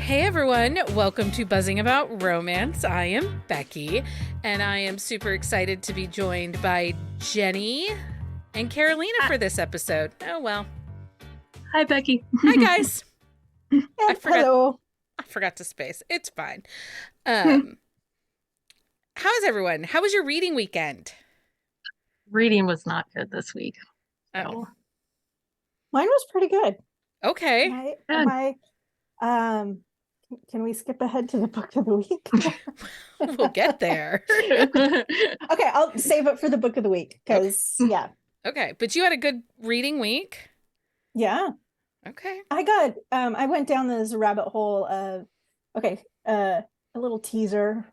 Hey everyone, welcome to Buzzing About Romance. I am Becky, and I am super excited to be joined by Jenni and Carolina for this episode. Oh well. Hi, Becky. Hi guys. Hello. I forgot to space. It's fine. How's everyone? How was your reading weekend? Reading was not good this week. Oh. Mine was pretty good. Okay. Can we skip ahead to the book of the week? We'll get there. Okay, I'll save it for the book of the week because Okay, but you had a good reading week. Yeah. Okay. I went down this rabbit hole of a little teaser,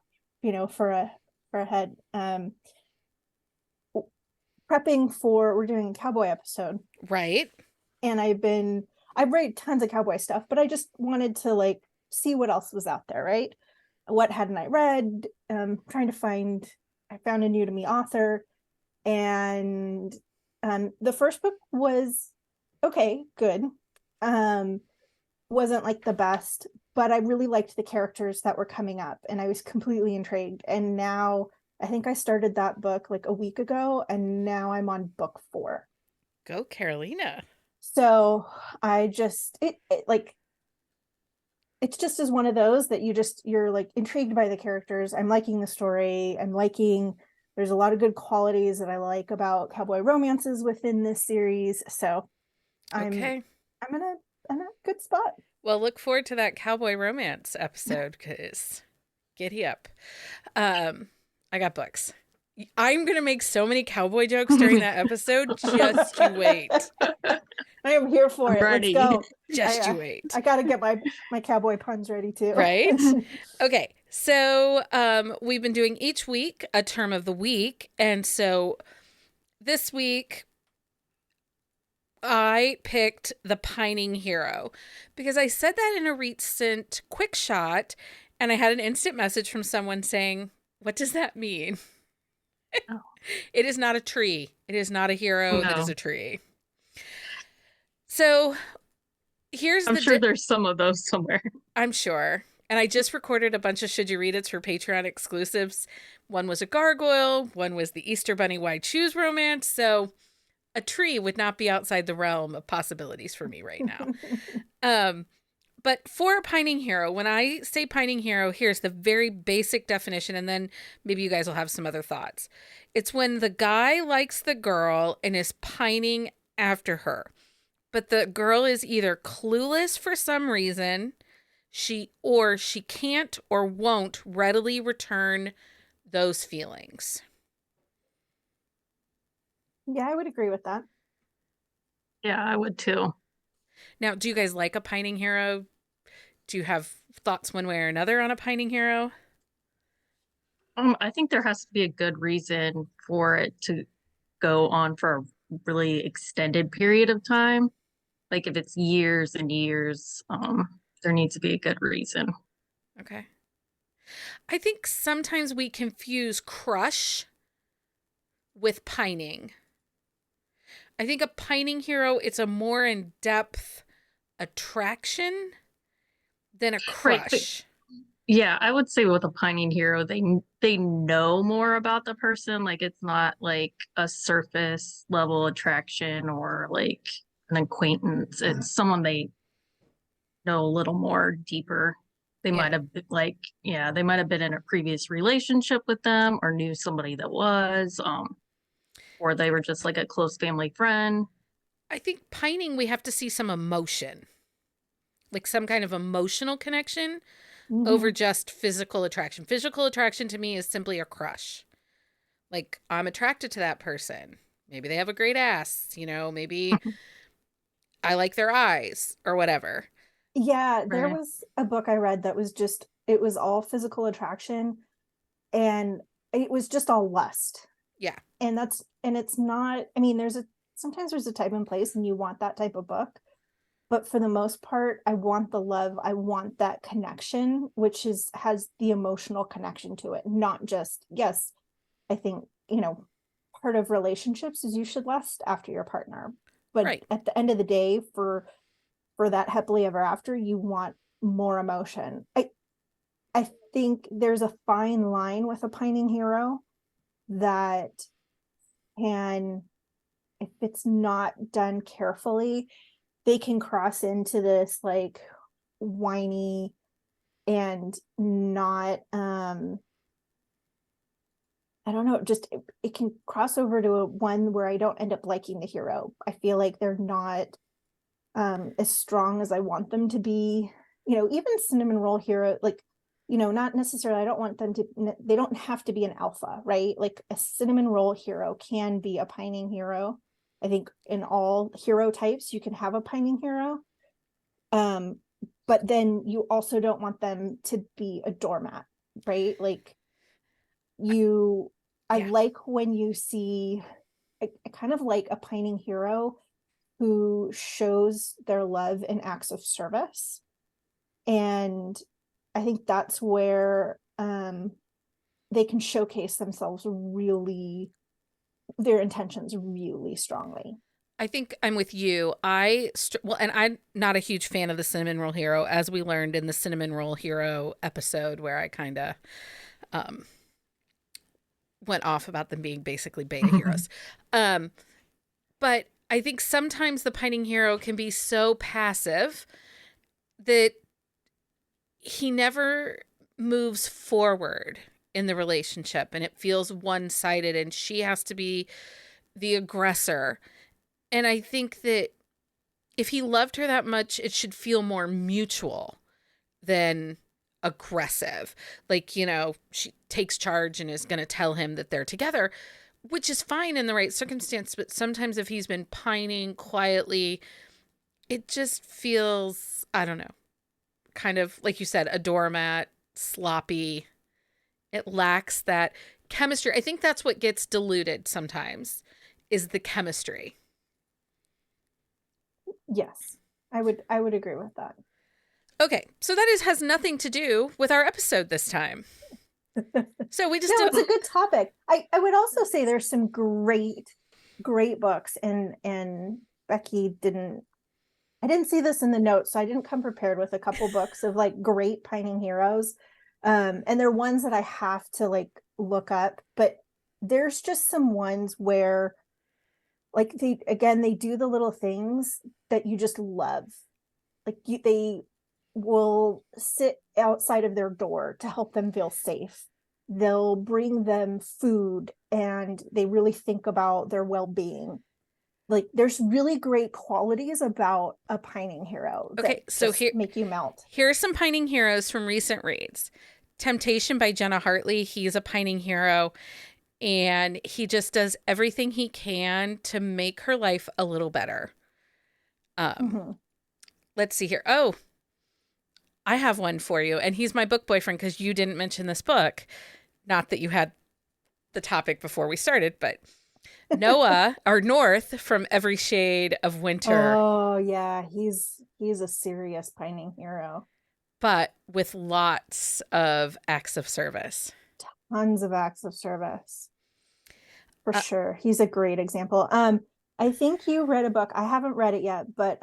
for a head. Prepping for, we're doing a cowboy episode. Right. And I've read tons of cowboy stuff, but I just wanted to see what else was out there, right? What hadn't I read? I found a new to me author, and the first book was okay, good. Wasn't like the best, but I really liked the characters that were coming up, and I was completely intrigued. And now I think I started that book like a week ago, and now I'm on book 4. Go Carolina. So I just it's just as one of those that you're like intrigued by the characters. I'm liking the story. There's a lot of good qualities that I like about cowboy romances within this series. So I'm in a good spot. Well, look forward to that cowboy romance episode because giddy up. I got books. I'm going to make so many cowboy jokes during that episode. Just you wait. I am here for it. Ready. Let's go. Just you wait. I got to get my cowboy puns ready too. Right? Okay. So we've been doing each week a term of the week. And so this week I picked The Pining Hero because I said that in a recent quick shot and I had an instant message from someone saying, "What does that mean?" Oh. It is not a tree. It is not a hero. No. That is a tree. So I'm sure there's some of those somewhere. I'm sure. And I just recorded a bunch of Should You Read It's for Patreon exclusives. One was a gargoyle. One was the Easter Bunny White Shoes romance. So a tree would not be outside the realm of possibilities for me right now. But for a pining hero, when I say pining hero, here's the very basic definition, and then maybe you guys will have some other thoughts. It's when the guy likes the girl and is pining after her, but the girl is either clueless for some reason, she can't or won't readily return those feelings. Yeah, I would agree with that. Yeah, I would too. Now, do you guys like a pining hero? Do you have thoughts one way or another on a pining hero? I think there has to be a good reason for it to go on for a really extended period of time. Like if it's years and years, there needs to be a good reason. Okay. I think sometimes we confuse crush with pining. I think a pining hero, it's a more in-depth attraction than a crush. Right. Yeah, I would say with a pining hero, they know more about the person. Like it's not like a surface level attraction or like an acquaintance. It's someone they know a little more deeper. They might have they might have been in a previous relationship with them or knew somebody that was, or they were just like a close family friend. I think pining, we have to see some emotion. Like some kind of emotional connection over just physical attraction. Physical attraction to me is simply a crush. Like I'm attracted to that person. Maybe they have a great ass, maybe I like their eyes or whatever. Yeah, there was a book I read that was it was all physical attraction and it was just all lust. Yeah. And it's not, sometimes there's a time and place and you want that type of book. But for the most part, I want the love. I want that connection, which has the emotional connection to it. Not just, yes, I think, part of relationships is you should lust after your partner. But at the end of the day, for that happily ever after, you want more emotion. I think there's a fine line with a pining hero that can, if it's not done carefully, they can cross into this like whiny and not I don't know, just it can cross over to a one where I don't end up liking the hero. I feel like they're not as strong as I want them to be. You know, even cinnamon roll hero, like, you know, not necessarily, I don't want them to, they don't have to be an alpha, right? Like a cinnamon roll hero can be a pining hero. I think in all hero types, you can have a pining hero. But then you also don't want them to be a doormat, right? Like you, I Yeah. like when you see, I kind of like a pining hero who shows their love in acts of service. And I think that's where they can showcase themselves really, their intentions really strongly. I think I'm with you. Well, and I'm not a huge fan of the cinnamon roll hero, as we learned in the cinnamon roll hero episode, where I kind of um, went off about them being basically beta heroes. But I think sometimes the pining hero can be so passive that he never moves forward in the relationship, and it feels one-sided, and she has to be the aggressor. And I think that if he loved her that much, it should feel more mutual than aggressive. Like, you know, she takes charge and is going to tell him that they're together, which is fine in the right circumstance. But sometimes if he's been pining quietly, it just feels, I don't know, kind of, like you said, a doormat, sloppy. It lacks that chemistry. I think that's what gets diluted sometimes, is the chemistry. Yes, I would agree with that. Okay, so has nothing to do with our episode this time. So we just No, did. it's a good topic. I would also say there's some great books, and Becky I didn't see this in the notes, so I didn't come prepared with a couple books of like great pining heroes. And they're ones that I have to like look up, but there's just some ones where like they do the little things that you just love. Like they will sit outside of their door to help them feel safe. They'll bring them food and they really think about their well-being. Like there's really great qualities about a pining hero that Okay, so just make you melt. Here are some pining heroes from recent reads. Temptation by Jenna Hartley. He's a pining hero, and he just does everything he can to make her life a little better. Let's see here. Oh, I have one for you, and he's my book boyfriend because you didn't mention this book. Not that you had the topic before we started, but Noah, or North, from Every Shade of Winter. Oh yeah, he's a serious pining hero. But with lots of acts of service. Tons of acts of service. For sure. He's a great example. I think you read a book. I haven't read it yet, but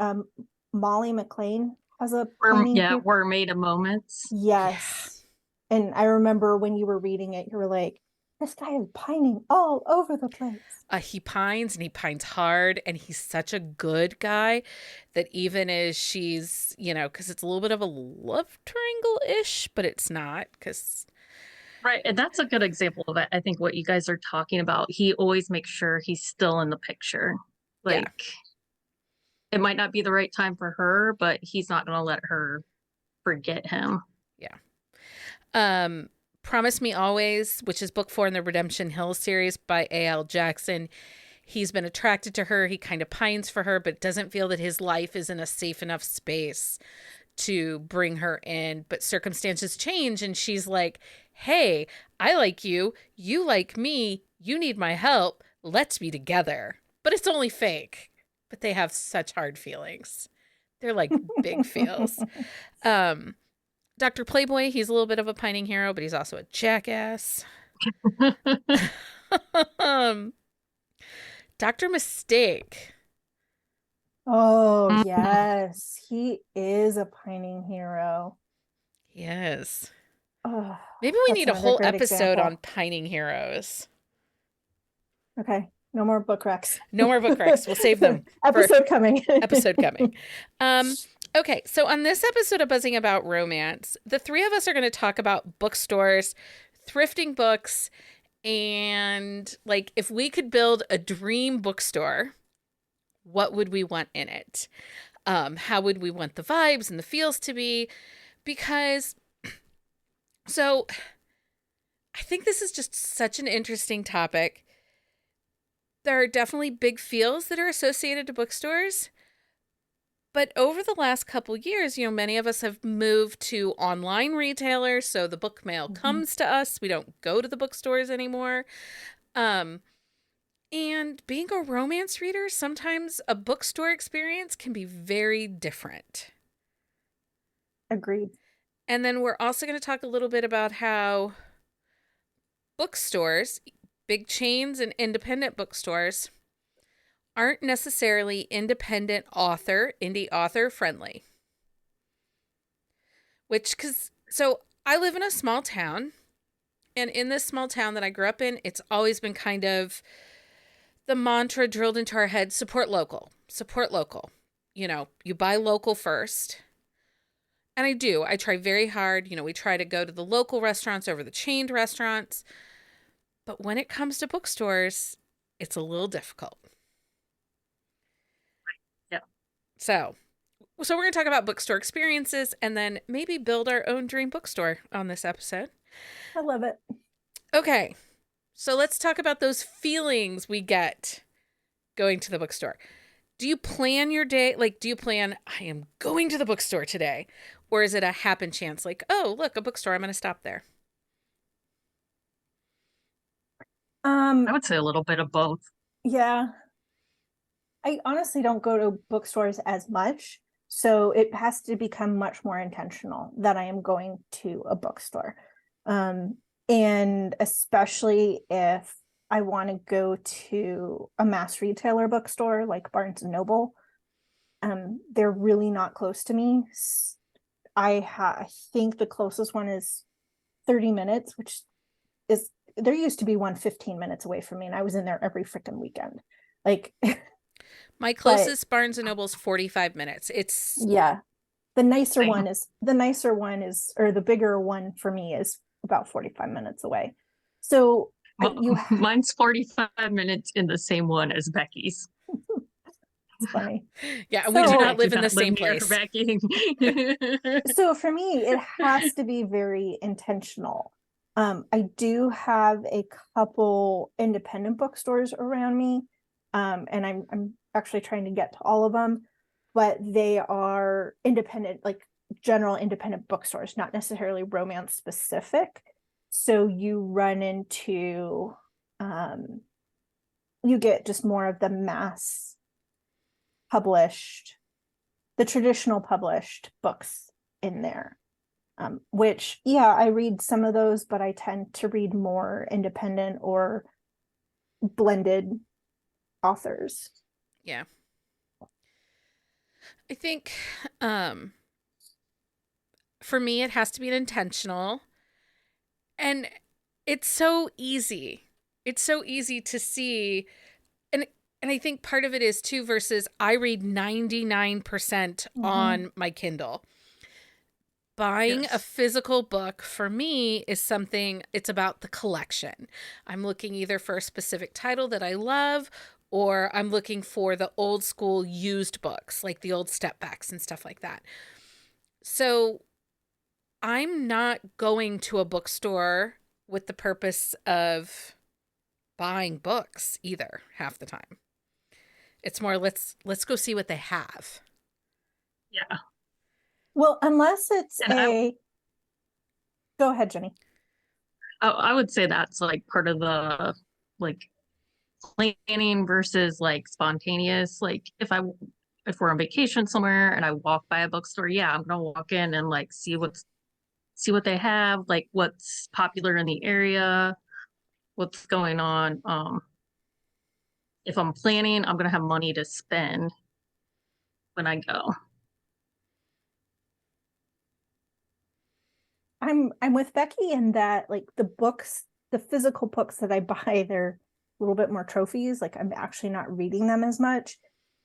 Molly McLean has a pining hero. We're Made of Moments. Yes. Yeah. And I remember when you were reading it, you were like, this guy is pining all over the place. He pines, and he pines hard, and he's such a good guy that even as she's, you know, because it's a little bit of a love triangle-ish, but it's not, because... Right, and that's a good example of it. I think what you guys are talking about, he always makes sure he's still in the picture. Like, It might not be the right time for her, but he's not going to let her forget him. Yeah. Promise Me Always, which is book 4 in the Redemption Hill series by A.L. Jackson. He's been attracted to her. He kind of pines for her, but doesn't feel that his life is in a safe enough space to bring her in. But circumstances change, and she's like, hey, I like you. You like me. You need my help. Let's be together. But it's only fake. But they have such hard feelings. They're like big feels. Dr. Playboy, he's a little bit of a pining hero, but he's also a jackass. Dr. Mistake. Oh, Mhm. yes. He is a pining hero. Yes. Oh, Maybe we that's need a another whole great episode on example. pining heroes. Okay, no more book recs. No more book recs. We'll save them for Episode coming. episode coming. Um, okay, so on this episode of Buzzing About Romance, the three of us are going to talk about bookstores, thrifting books, and like if we could build a dream bookstore, what would we want in it? How would we want the vibes and the feels to be? Because so I think this is just such an interesting topic. There are definitely big feels that are associated to bookstores. But over the last couple years, many of us have moved to online retailers, so the book mail Mhm. comes to us. We don't go to the bookstores anymore. Um, and being a romance reader, sometimes a bookstore experience can be very different. Agreed. And then we're also going to talk a little bit about how bookstores, big chains and independent bookstores, aren't necessarily indie author friendly. So I live in a small town, and in this small town that I grew up in, it's always been kind of the mantra drilled into our head: support local, support local. You buy local first. And I do. I try very hard. We try to go to the local restaurants over the chained restaurants. But when it comes to bookstores, it's a little difficult. Yeah. So we're going to talk about bookstore experiences and then maybe build our own dream bookstore on this episode. I love it. Okay. So let's talk about those feelings we get going to the bookstore. Do you plan your day? Like, do you plan, I am going to the bookstore today? Or is it a happen chance? Like, oh, look, a bookstore. I'm going to stop there. I Um, would say a little bit of both. yeah, I honestly don't go to bookstores as much, so it has to become much more intentional that I am going to a bookstore. Um, and especially if I want to go to a mass retailer bookstore like Barnes and Noble, they're really not close to me. I think the closest one is 30 minutes, which is there used to be one 15 minutes away from me, and I was in there every freaking weekend. Like, My but closest Barnes and Noble's 45 minutes. It's yeah, Same. the nicer one is, or the bigger one for me is about 45 minutes away. So you Mine's 45 minutes in the same one as Becky's. it's funny. yeah, and we do And I not So do live in the not live same near place. Becky. so for me it has to be very intentional. I do have a couple independent bookstores around me, and I'm actually trying to get to all of them, but they are independent, like general independent bookstores, not necessarily romance specific. So you run into, um, you get just more of the mass published, the traditional published books in there. Which, yeah, I read some of those, but I tend to read more independent or blended authors. Yeah. I think um for me it has to be an intentional, and it's so easy. It's so easy to see, and I think part of it is too versus I read 99% Mm-hmm. on my Kindle. Buying a Yes. physical book for me is something, it's about the collection. I'm looking either for a specific title that I love, or I'm looking for the old school used books, like the old step backs and stuff like that. So I'm not going to a bookstore with the purpose of buying books either half the time. It's more let's go see what they have. Yeah. Well, unless it's And a, go ahead, Jenny. I would say that's like part of the like planning versus like spontaneous. Like if we're on vacation somewhere and I walk by a bookstore, yeah, I'm gonna walk in and like see what they have, like what's popular in the area, what's going on. If I'm planning, I'm gonna have money to spend. when I go. I'm with Becky in that, like, the physical books that I buy, they're a little bit more trophies. Like, I'm actually not reading them as much.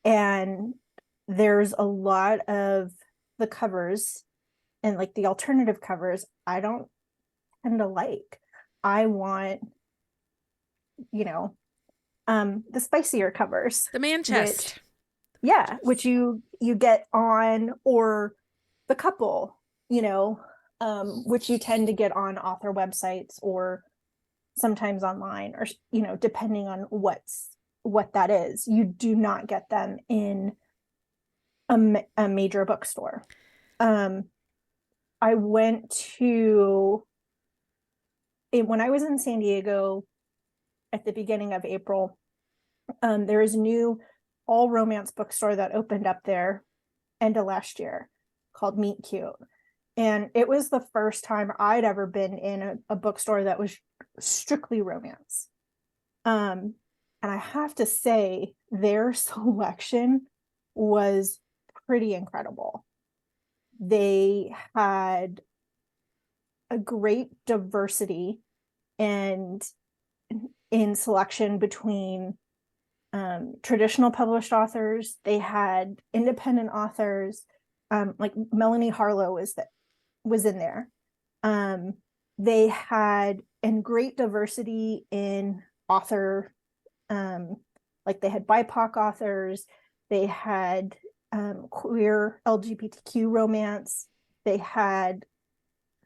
And there's a lot of the covers and like the alternative covers I don't tend to like. I want, you know, the spicier covers, The man chest. which you get on, or the couple, which you tend to get on author websites or sometimes online, or depending on what that is. You do not get them in a major bookstore. I went to when I was in San Diego at the beginning of April. There is a new all romance bookstore that opened up there end of last year called Meet Cute. And it was the first time I'd ever been in a bookstore that was strictly romance. And I have to say, their selection was pretty incredible. They had a great diversity and in selection between traditional published authors. They had independent authors, like Melanie Harlow was in there. They had great diversity in author, like they had BIPOC authors, they had queer LGBTQ romance, they had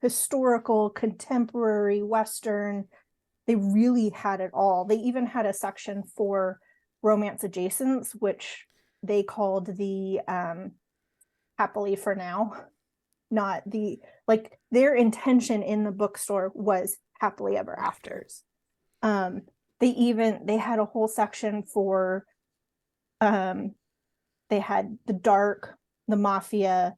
historical, contemporary, Western. They really had it all. They even had a section for romance adjacents, which they called the happily for now, not the, like, their intention in the bookstore was happily ever afters. They had a whole section for they had the dark, the mafia,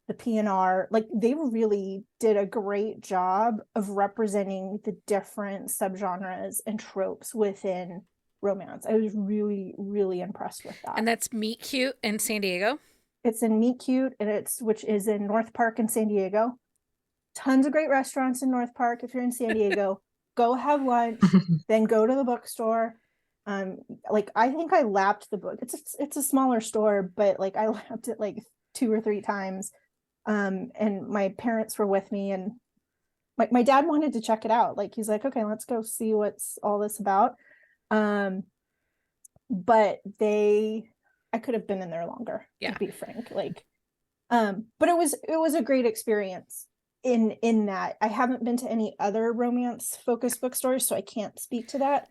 the PNR. Like, they really did a great job of representing the different subgenres and tropes within romance. I was really, really impressed with that. And that's Meet Cute in San Diego? It's in Meet Cute, and which is in North Park in San Diego. Tons of great restaurants in North Park. If you're in San Diego, go have lunch, then go to the bookstore. Like, I think I lapped the book. It's a smaller store, but like I lapped it like 2 or 3 times. And my parents were with me, and my dad wanted to check it out. Like, he's like, okay, let's go see what's all this about. But I could have been in there longer, to be frank. Like, but it was a great experience in that. I haven't been to any other romance focused bookstores, so I can't speak to that.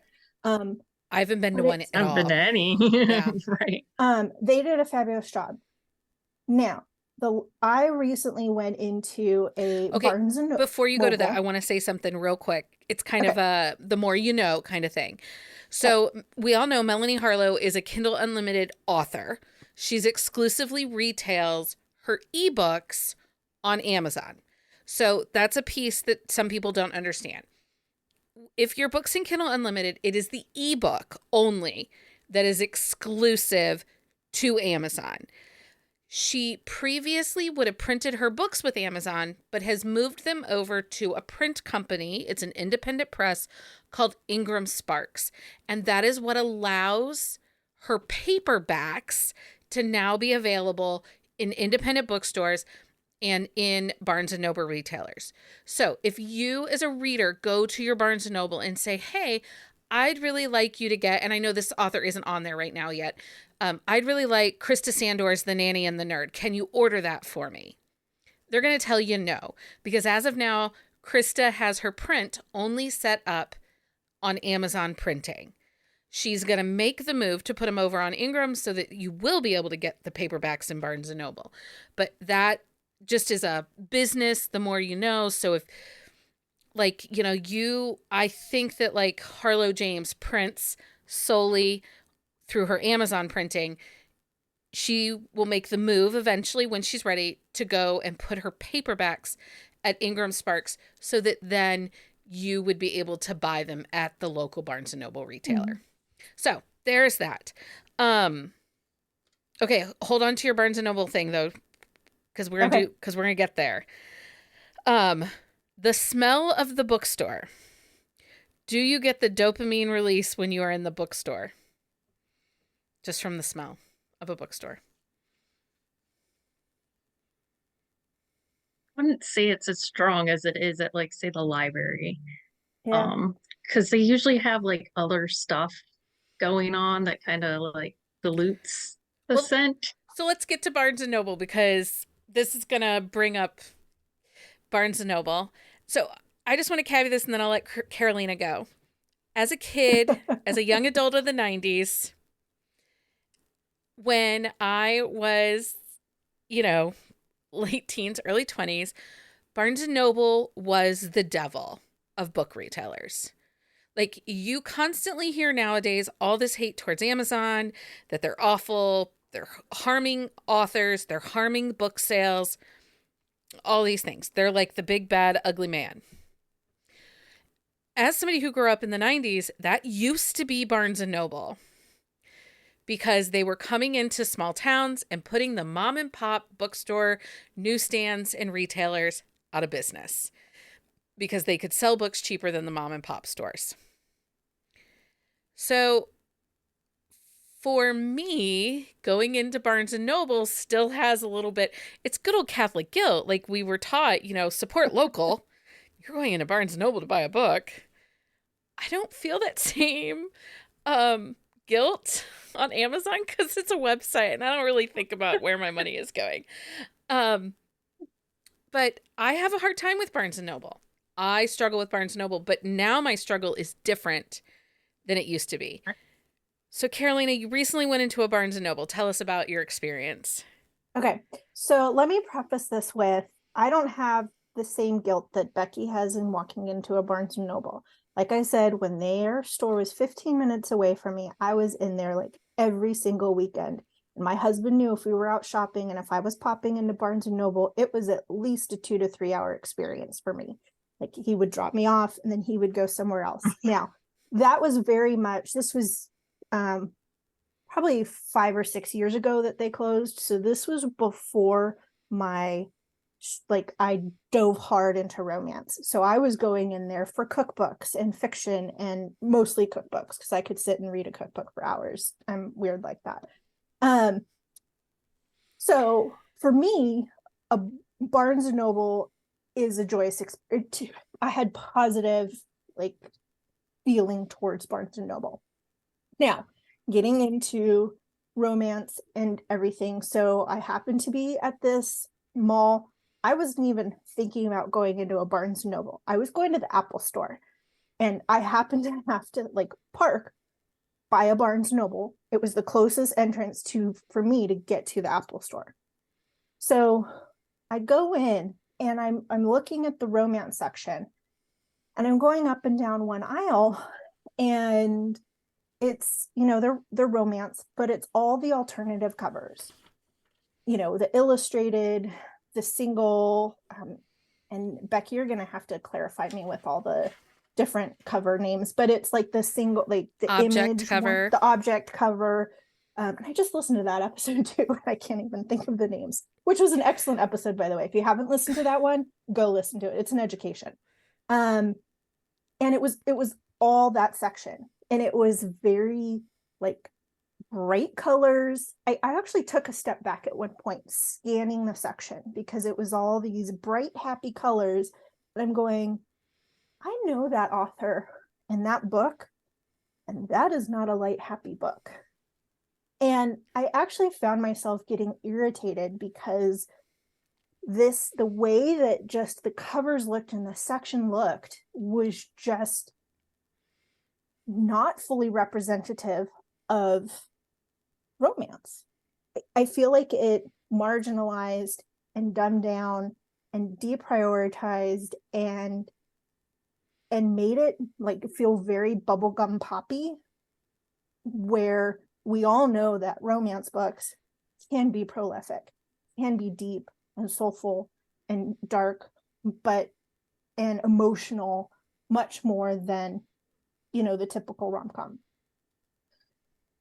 I haven't been to one at all. I haven't been to any. Yeah. Right. They did a fabulous job. Now, I recently went into a Barnes and Noble. Before you go to that, I want to say something real quick. It's kind of a the more you know kind of thing. So we all know Melanie Harlow is a Kindle Unlimited author. She's exclusively retails her ebooks on Amazon. So that's a piece that some people don't understand. If your book's in Kindle Unlimited, it is the ebook only that is exclusive to Amazon. She previously would have printed her books with Amazon, but has moved them over to a print company. It's an independent press called Ingram Sparks. And that is what allows her paperbacks to now be available in independent bookstores and in Barnes & Noble retailers. So if you as a reader go to your Barnes & Noble and say, hey, I'd really like you to get, and I know this author isn't on there right now yet, I'd really like Krista Sandor's The Nanny and the Nerd. Can you order that for me? They're going to tell you no, because as of now, Krista has her print only set up on Amazon printing. She's going to make the move to put them over on Ingram so that you will be able to get the paperbacks in Barnes & Noble. But that just is a business, the more you know. So if, like, I think that like Harlow James prints solely through her Amazon printing. She will make the move eventually when she's ready to go and put her paperbacks at Ingram Sparks so that then you would be able to buy them at the local Barnes & Noble retailer. Mm-hmm. So there's that. Okay, hold on to your Barnes and Noble thing though, Okay. because we're gonna get there. Um, the smell of the bookstore. Do you get the dopamine release when you are in the bookstore? Just from the smell of a bookstore. I wouldn't say it's as strong as it is at like say the library. Yeah. Because they usually have like other stuff going on that kind of like dilutes the Well, scent. so let's get to Barnes and Noble because this is gonna bring up Barnes and Noble. So I just want to caveat this and then I'll let Carolina go. As a kid, as a young adult of the 90s, when I was, you know, late teens, early 20s, Barnes and Noble was the devil of book retailers. Like you constantly hear nowadays all this hate towards Amazon, that they're awful, they're harming authors, they're harming book sales, all these things. They're like the big bad ugly man. As somebody who grew up in the 90s, that used to be Barnes and Noble because they were coming into small towns and putting the mom and pop bookstore, newsstands, and retailers out of business because they could sell books cheaper than the mom and pop stores. So for me, going into Barnes and Noble still has a little bit, it's good old Catholic guilt. Like we were taught, support local. You're going into Barnes and Noble to buy a book. I don't feel that same guilt on Amazon because it's a website and I don't really think about where my money is going. Um, but I have a hard time with Barnes and Noble. I struggle with Barnes and Noble, but now my struggle is different than it used to be. So, Carolina, you recently went into a Barnes and Noble. Tell us about your experience. Okay. So let me preface this with I don't have the same guilt that Becky has in walking into a Barnes and Noble. Like I said, when their store was 15 minutes away from me, I was in there like every single weekend. And my husband knew if we were out shopping and if I was popping into Barnes and Noble, it was at least a 2 to 3 hour experience for me. Like he would drop me off and then he would go somewhere else. Now, that was very much, this was probably 5 or 6 years ago that they closed. So this was before my I dove hard into romance. So I was going in there for cookbooks and fiction and mostly cookbooks because I could sit and read a cookbook for hours. I'm weird like that. So for me, a Barnes and Noble is a joyous experience. I had positive like feeling towards Barnes and Noble. Now, getting into romance and everything. So I happened to be at this mall. I wasn't even thinking about going into a Barnes and Noble. I was going to the Apple store and I happened to have to like park by a Barnes and Noble. It was the closest entrance for me to get to the Apple store. So I go in and I'm looking at the romance section and I'm going up and down one aisle and it's they're romance, but it's all the alternative covers, the illustrated, the single, and Becky, you're gonna have to clarify me with all the different cover names, but it's like the single, like the Object image cover. the object cover. And I just listened to that episode too. I can't even think of the names, which was an excellent episode, by the way. If you haven't listened to that one, go listen to it. It's an education. And it was all that section, and it was very like bright colors. I actually took a step back at one point scanning the section because it was all these bright happy colors, and I'm going, I know that author and that book, and that is not a light happy book. And I actually found myself getting irritated because the way that just the covers looked and the section looked was just not fully representative of romance. I feel like it marginalized and dumbed down and deprioritized and made it like feel very bubblegum poppy, where we all know that romance books can be prolific, can be deep and soulful and dark, and emotional much more than the typical rom-com.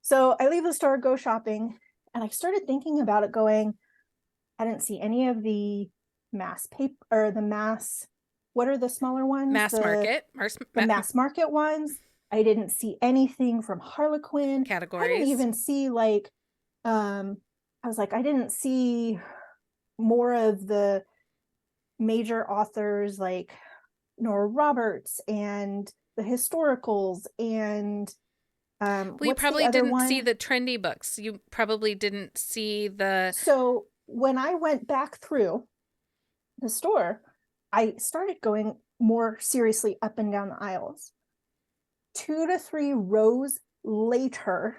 So I leave the store, go shopping, And I started thinking about it going, I didn't see any of the mass paper or the mass, what are the smaller ones? Mass market. The mass market ones. I didn't see anything from Harlequin. Categories. I didn't even see like, I was like, I didn't see more of the major authors like Nora Roberts and the historicals and Well, you what's the probably other didn't one? see the trendy books. You probably didn't see the. So when I went back through the store, I started going more seriously up and down the aisles. 2 to 3 rows later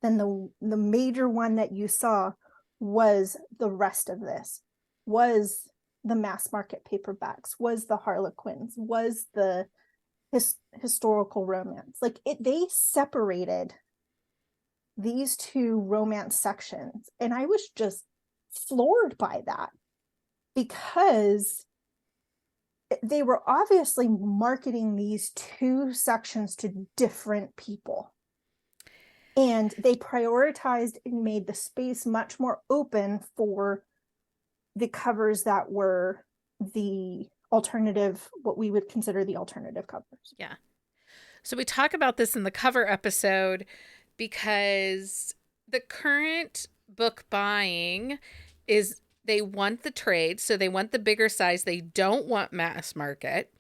than the major one that you saw was the rest of this, was the mass market paperbacks, was the Harlequins, was the historical romance. Like they separated these two romance sections, and I was just floored by that, because they were obviously marketing these two sections to different people, and they prioritized and made the space much more open for the covers that were the alternative, what we would consider the alternative covers. Yeah. So we talk about this in the cover episode because the current book buying is they want the trade. So they want the bigger size. They don't want mass market.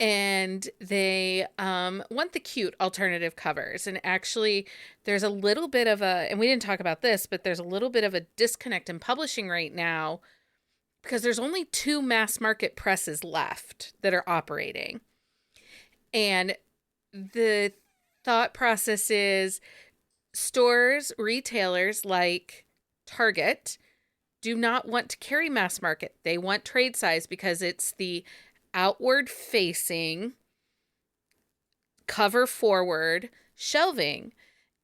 And they want the cute alternative covers. And actually, there's a little bit of a, and we didn't talk about this, but there's a little bit of a disconnect in publishing right now because there's only 2 mass market presses left that are operating. And the thought process is stores, retailers like Target do not want to carry mass market. They want trade size because it's the outward facing, cover forward shelving.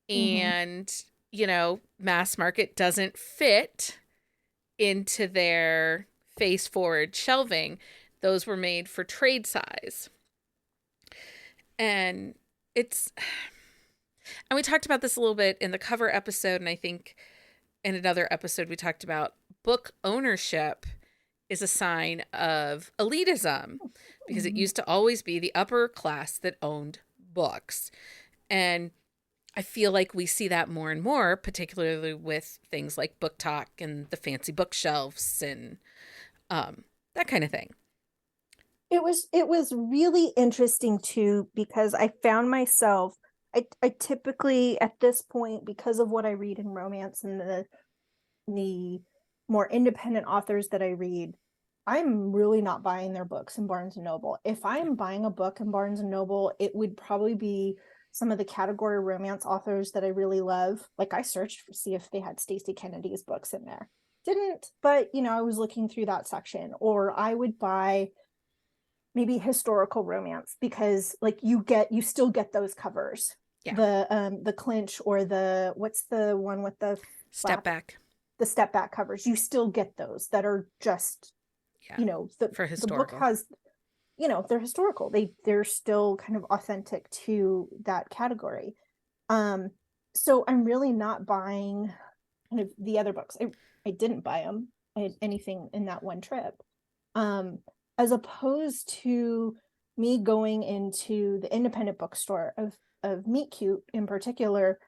And, you know, mass market doesn't fit into their face forward shelving. Those were made for trade size. And and we talked about this a little bit in the cover episode, and I think in another episode we talked about book ownership is a sign of elitism because it used to always be the upper class that owned books. And I feel like we see that more and more, particularly with things like Book Talk and the fancy bookshelves and that kind of thing. It was really interesting too, because I found myself, I typically at this point, because of what I read in romance and the more independent authors that I read, I'm really not buying their books in Barnes and Noble. If I'm buying a book in Barnes and Noble, it would probably be some of the category romance authors that I really love. Like I searched to see if they had Stacey Kennedy's books in there. Didn't, but you know, I was looking through that section. Or I would buy maybe historical romance because like you still get those covers. Yeah. The clinch or the, what's the one with the step back? The step back covers. You still get those that are just, you know, for historical. The book has, you know, they're historical. They're still kind of authentic to that category. So I'm really not buying kind of the other books. I didn't buy them anything in that one trip. As opposed to me going into the independent bookstore of Meet Cute in particular.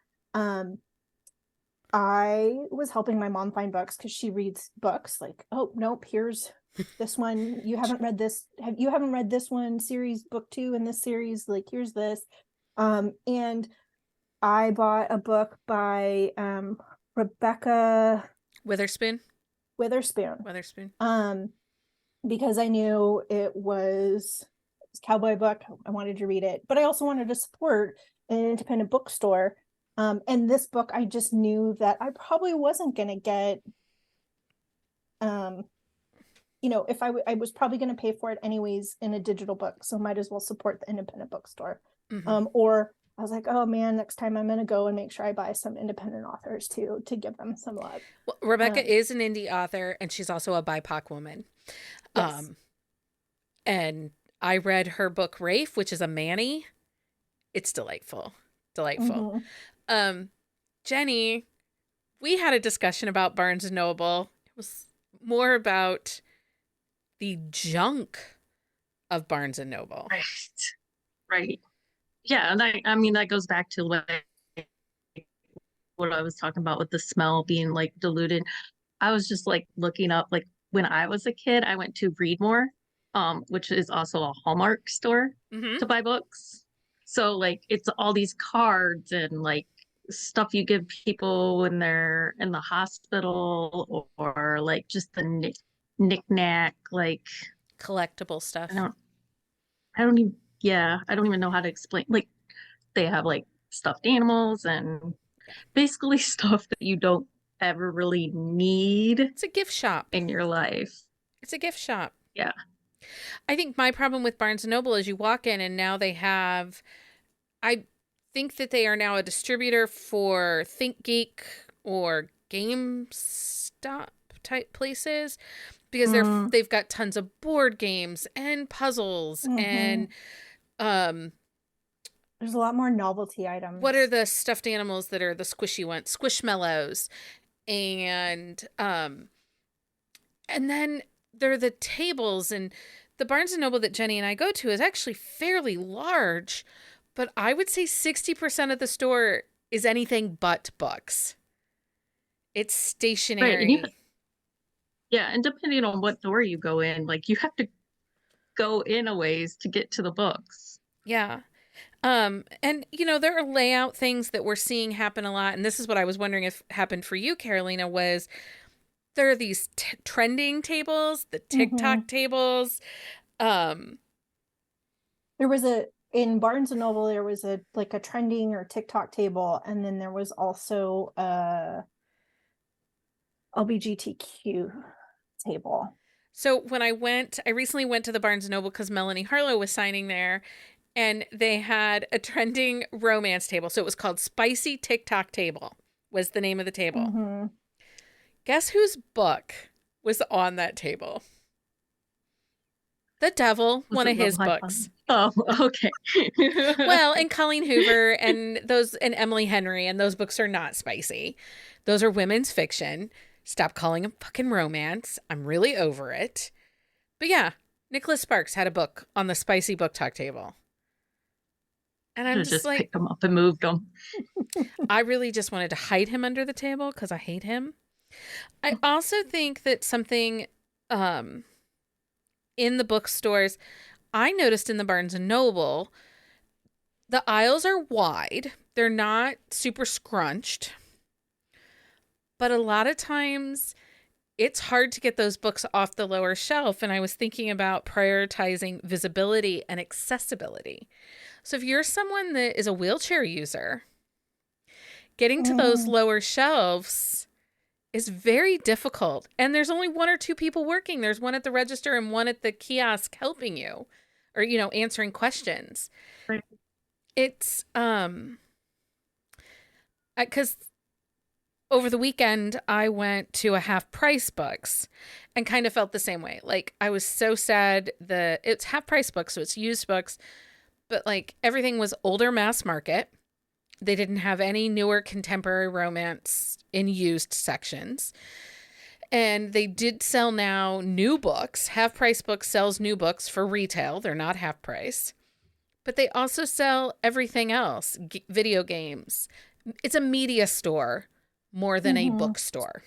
I was helping my mom find books because she reads books. Like, oh nope, here's this one. You haven't read this. You haven't read this one, series book 2 in this series. Like, here's this. And I bought a book by Rebecca Witherspoon. Because I knew it was a cowboy book. I wanted to read it, but I also wanted to support an independent bookstore. And this book, I just knew that I probably wasn't going to get, you know, if I was probably going to pay for it anyways in a digital book. So might as well support the independent bookstore. Or I was like, oh man, next time I'm going to go and make sure I buy some independent authors too, to give them some love. Well, Rebecca is an indie author, and she's also a BIPOC woman. Yes. And I read her book Rafe, which is a Manny. It's delightful. Jenni, we had a discussion about Barnes and Noble. It was more about the junk of Barnes and Noble. Right. Right. Yeah, and I mean that goes back to what I was talking about with the smell being like diluted. I was just like looking up like when I was a kid, I went to Readmore, which is also a Hallmark store Mm-hmm. to buy books. So like it's all these cards and like stuff you give people when they're in the hospital or like just the knick-knack like Collectible stuff. I don't even yeah, I don't even know how to explain like they have like stuffed animals and basically stuff that you don't ever really need It's a gift shop. in your life. It's a gift shop. Yeah. I think my problem with Barnes and Noble is you walk in and now they have, I think that they are now a distributor for ThinkGeek or GameStop type places because they've got tons of board games and puzzles and there's a lot more novelty items. what are the stuffed animals that are the squishy ones? Squishmallows. And then there are the tables, and the Barnes and Noble that Jenni and I go to is actually fairly large, but I would say 60% of the store is anything but books. It's stationary. Right. And yeah, and depending on what door you go in, like you have to go in a ways to get to the books. Yeah. And you know, there are layout things that we're seeing happen a lot, and this is what I was wondering if happened for you, Carolina, was there are these trending tables, the TikTok tables. There was in Barnes and Noble, there was a trending or TikTok table, and then there was also a LGBTQ table. So when I recently went to the Barnes and Noble because Melanie Harlow was signing there, and they had a trending romance table. So it was called Spicy TikTok Table was the name of the table. Guess whose book was on that table? The Devil, one of his books. Oh, okay. Well, and Colleen Hoover and Emily Henry, and those books are not spicy. Those are women's fiction. Stop calling them fucking romance. I'm really over it. But yeah, Nicholas Sparks had a book on the spicy book talk table. And I'm just like, picked them up and moved them. I really just wanted to hide him under the table because I hate him. I also think that something in the bookstores, I noticed in the Barnes and Noble, the aisles are wide. They're not super scrunched. But a lot of times it's hard to get those books off the lower shelf. And I was thinking about prioritizing visibility and accessibility. So if you're someone that is a wheelchair user, getting to those lower shelves is very difficult. And there's only one or two people working. There's one at the register and one at the kiosk helping you or, you know, answering questions. Right. It's, because over the weekend, I went to a Half Price Books and kind of felt the same way. Like, I was so sad that it's Half Price Books, so it's used books, but like everything was older mass market. They didn't have any newer contemporary romance in used sections. And they did sell now new books. Half Price Books sells new books for retail. They're not half price. But they also sell everything else, video games. It's a media store more than a bookstore.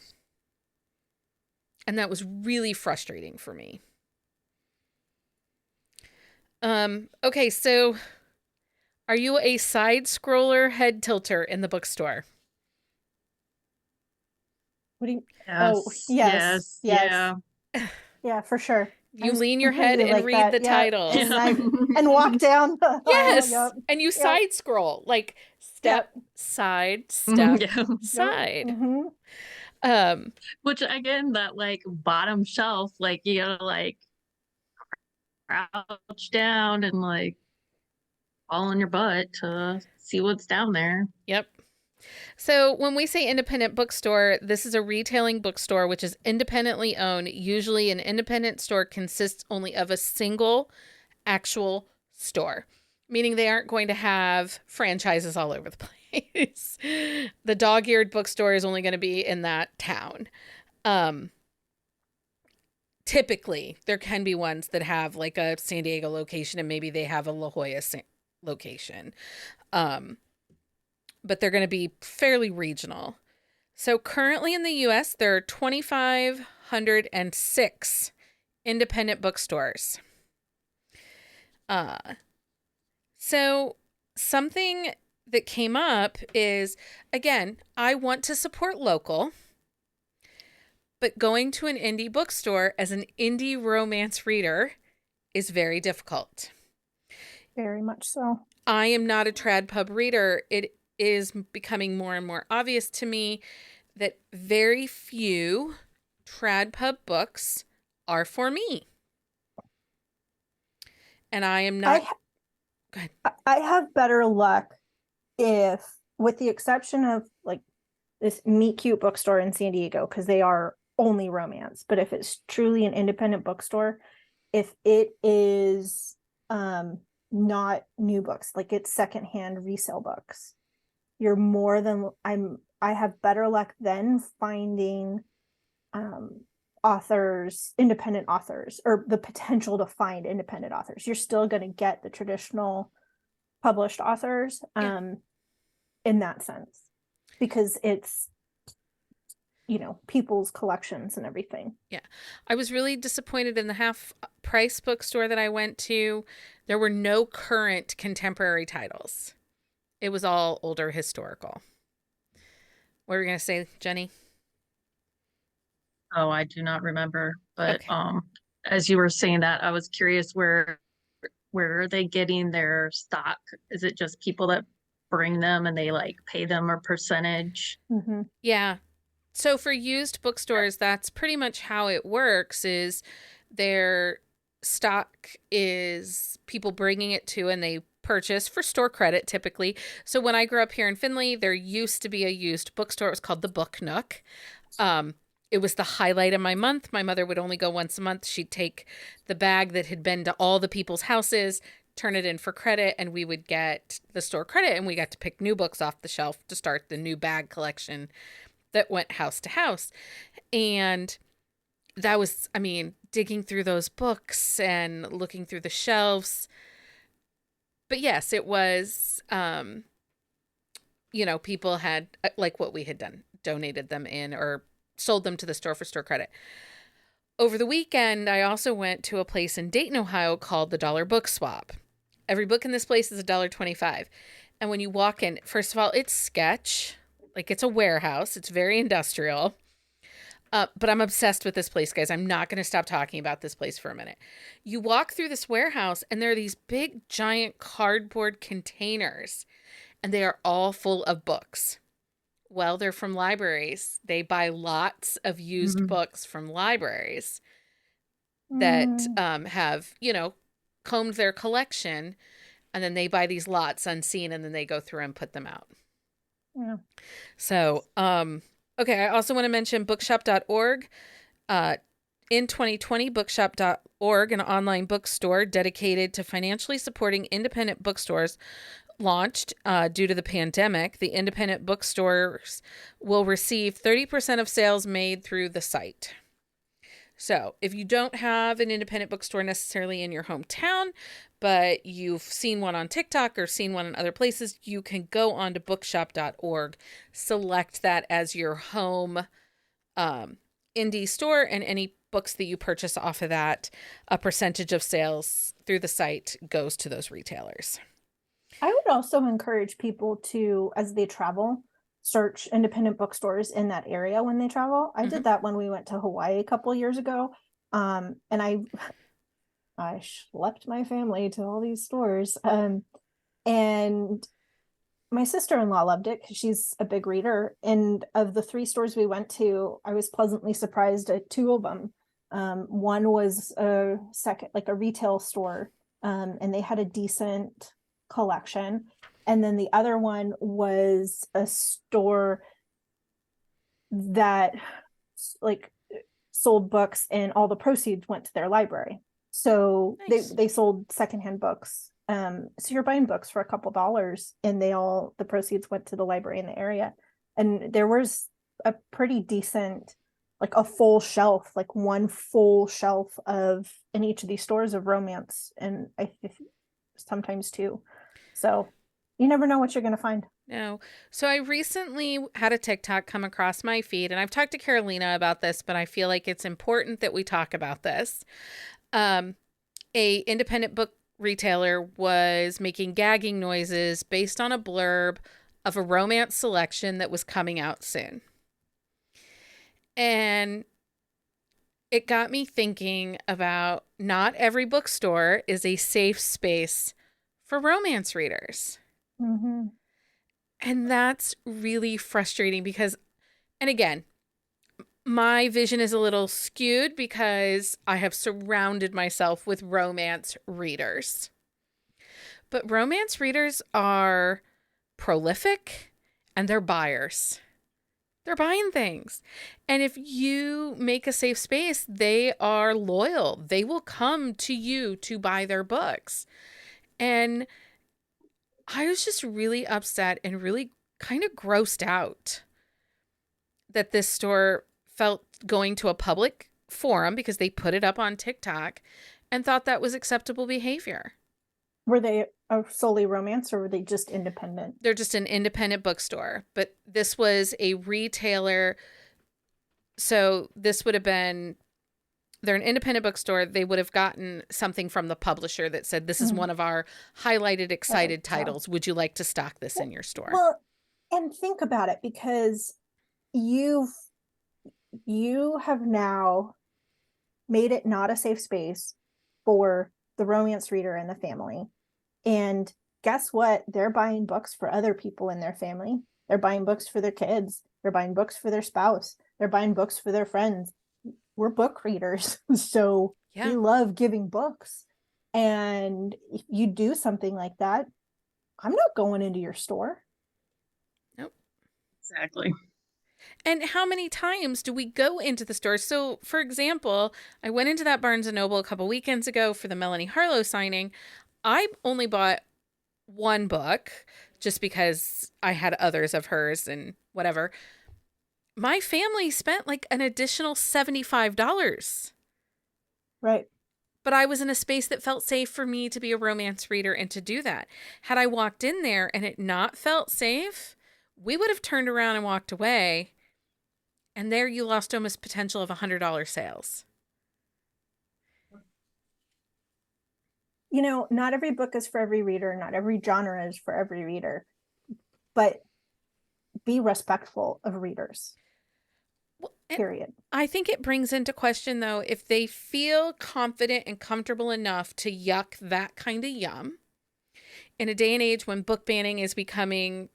And that was really frustrating for me. Okay, so are you a side scroller head tilter in the bookstore? What do you? Yes, Oh, yes. Yeah. Yeah, for sure. You lean your head and read the title. And walk down the yes. aisle. Yep. And you side scroll, like step, side, step, side. Which again, that like bottom shelf, like you gotta like crouch down and like fall on your butt to see what's down there. Yep. So when we say independent bookstore, this is a retailing bookstore, which is independently owned. Usually an independent store consists only of a single actual store, meaning they aren't going to have franchises all over the guys. The dog-eared bookstore is only going to be in that town. Um, Typically, there can be ones that have like a San Diego location and maybe they have a La Jolla location. Um, but they're going to be fairly regional. So currently in the US, there are 2,506 independent bookstores. Uh, so something that came up is, again, I want to support local, but going to an indie bookstore as an indie romance reader is very difficult. Very much so. I am not a trad pub reader. It is becoming more and more obvious to me that very few trad pub books are for me. And I am not. Go ahead. I have better luck if, with the exception of like this Meet Cute bookstore in San Diego, because they are only romance, but if it's truly an independent bookstore, if it is not new books, like it's secondhand resale books, you're more than I have better luck then finding authors, independent authors, or the potential to find independent authors. You're still going to get the traditional published authors in that sense, because it's, you know, people's collections and everything. Yeah. I was really disappointed in the half price bookstore that I went to. There were no current contemporary titles. It was all older historical. What were you going to say, Jenny? Oh, I do not remember. But Okay. as you were saying that, I was curious where are they getting their stock? Is it just people that bring them and they like pay them a percentage? Mm-hmm. Yeah. So for used bookstores, that's pretty much how it works, is their stock is people bringing it to and they purchase for store credit typically. So when I grew up here in Findlay, there used to be a used bookstore. It was called the Book Nook. It was the highlight of my month. My mother would only go once a month. She'd take the bag that had been to all the people's houses, turn it in for credit, and we would get the store credit, and we got to pick new books off the shelf to start the new bag collection that went house to house. And that was, I mean, digging through those books and looking through the shelves. But yes, it was, people had, like what we had done, donated them in or sold them to the store for store credit. Over the weekend, I also went to a place in Dayton, Ohio called the Dollar Book Swap. Every book in this place is $1.25. And when you walk in, first of all, it's sketch. Like, it's a warehouse. It's very industrial. But I'm obsessed with this place, guys. I'm not going to stop talking about this place for a minute. You walk through this warehouse, and there are these big, giant cardboard containers, and they are all full of books. Well, they're from libraries. They buy lots of used books from libraries that have, combed their collection, and then they buy these lots unseen, and then they go through and put them out. Yeah. So, okay, I also want to mention bookshop.org. In 2020, bookshop.org, an online bookstore dedicated to financially supporting independent bookstores, launched due to the pandemic. The independent bookstores will receive 30% of sales made through the site. So if you don't have an independent bookstore necessarily in your hometown, but you've seen one on TikTok or seen one in other places, you can go on to bookshop.org, select that as your home indie store, and any books that you purchase off of that, a percentage of sales through the site goes to those retailers. I would also encourage people to, as they travel, search independent bookstores in that area when they travel. I did that when we went to Hawaii a couple of years ago. And I schlepped my family to all these stores. And my sister-in-law loved it because she's a big reader. And of the 3 stores we went to, I was pleasantly surprised at 2 of them. One was a retail store, and they had a decent collection. And then the other one was a store that like sold books, and all the proceeds went to their library. So Nice. they sold secondhand books So you're buying books for a couple dollars, and the proceeds went to the library in the area. And there was a pretty decent, like a full shelf, like one full shelf in each of these stores of romance, and I sometimes two. So you never know what you're going to find. No. So I recently had a TikTok come across my feed, and I've talked to Carolina about this, but I feel like it's important that we talk about this. A independent book retailer was making gagging noises based on a blurb of a romance selection that was coming out soon. And it got me thinking about not every bookstore is a safe space for romance readers. Mm-hmm. And that's really frustrating because, and again, my vision is a little skewed because I have surrounded myself with romance readers. But romance readers are prolific and they're buyers. They're buying things. And if you make a safe space, they are loyal. They will come to you to buy their books. And I was just really upset and really kind of grossed out that this store felt going to a public forum because they put it up on TikTok and thought that was acceptable behavior. Were they solely romance, or were they just independent? They're just an independent bookstore, but this was a retailer. So this would have been, they're an independent bookstore. They would have gotten something from the publisher that said, this is one of our highlighted, excited titles. Would you like to stock this in your store? Well, and think about it, because you have now made it not a safe space for the romance reader and the family. And guess what? They're buying books for other people in their family. They're buying books for their kids. They're buying books for their spouse. They're buying books for their friends. We're book readers. So we love giving books. And if you do something like that, I'm not going into your store. Nope. Exactly. And how many times do we go into the store? So, for example, I went into that Barnes & Noble a couple weekends ago for the Melanie Harlow signing. I only bought one book just because I had others of hers and whatever. My family spent like an additional $75. Right. But I was in a space that felt safe for me to be a romance reader and to do that. Had I walked in there and it not felt safe, we would have turned around and walked away. And there you lost almost potential of $100 sales. You know, not every book is for every reader. Not every genre is for every reader. But be respectful of readers. Well, period. I think it brings into question, though, if they feel confident and comfortable enough to yuck that kind of yum in a day and age when book banning is becoming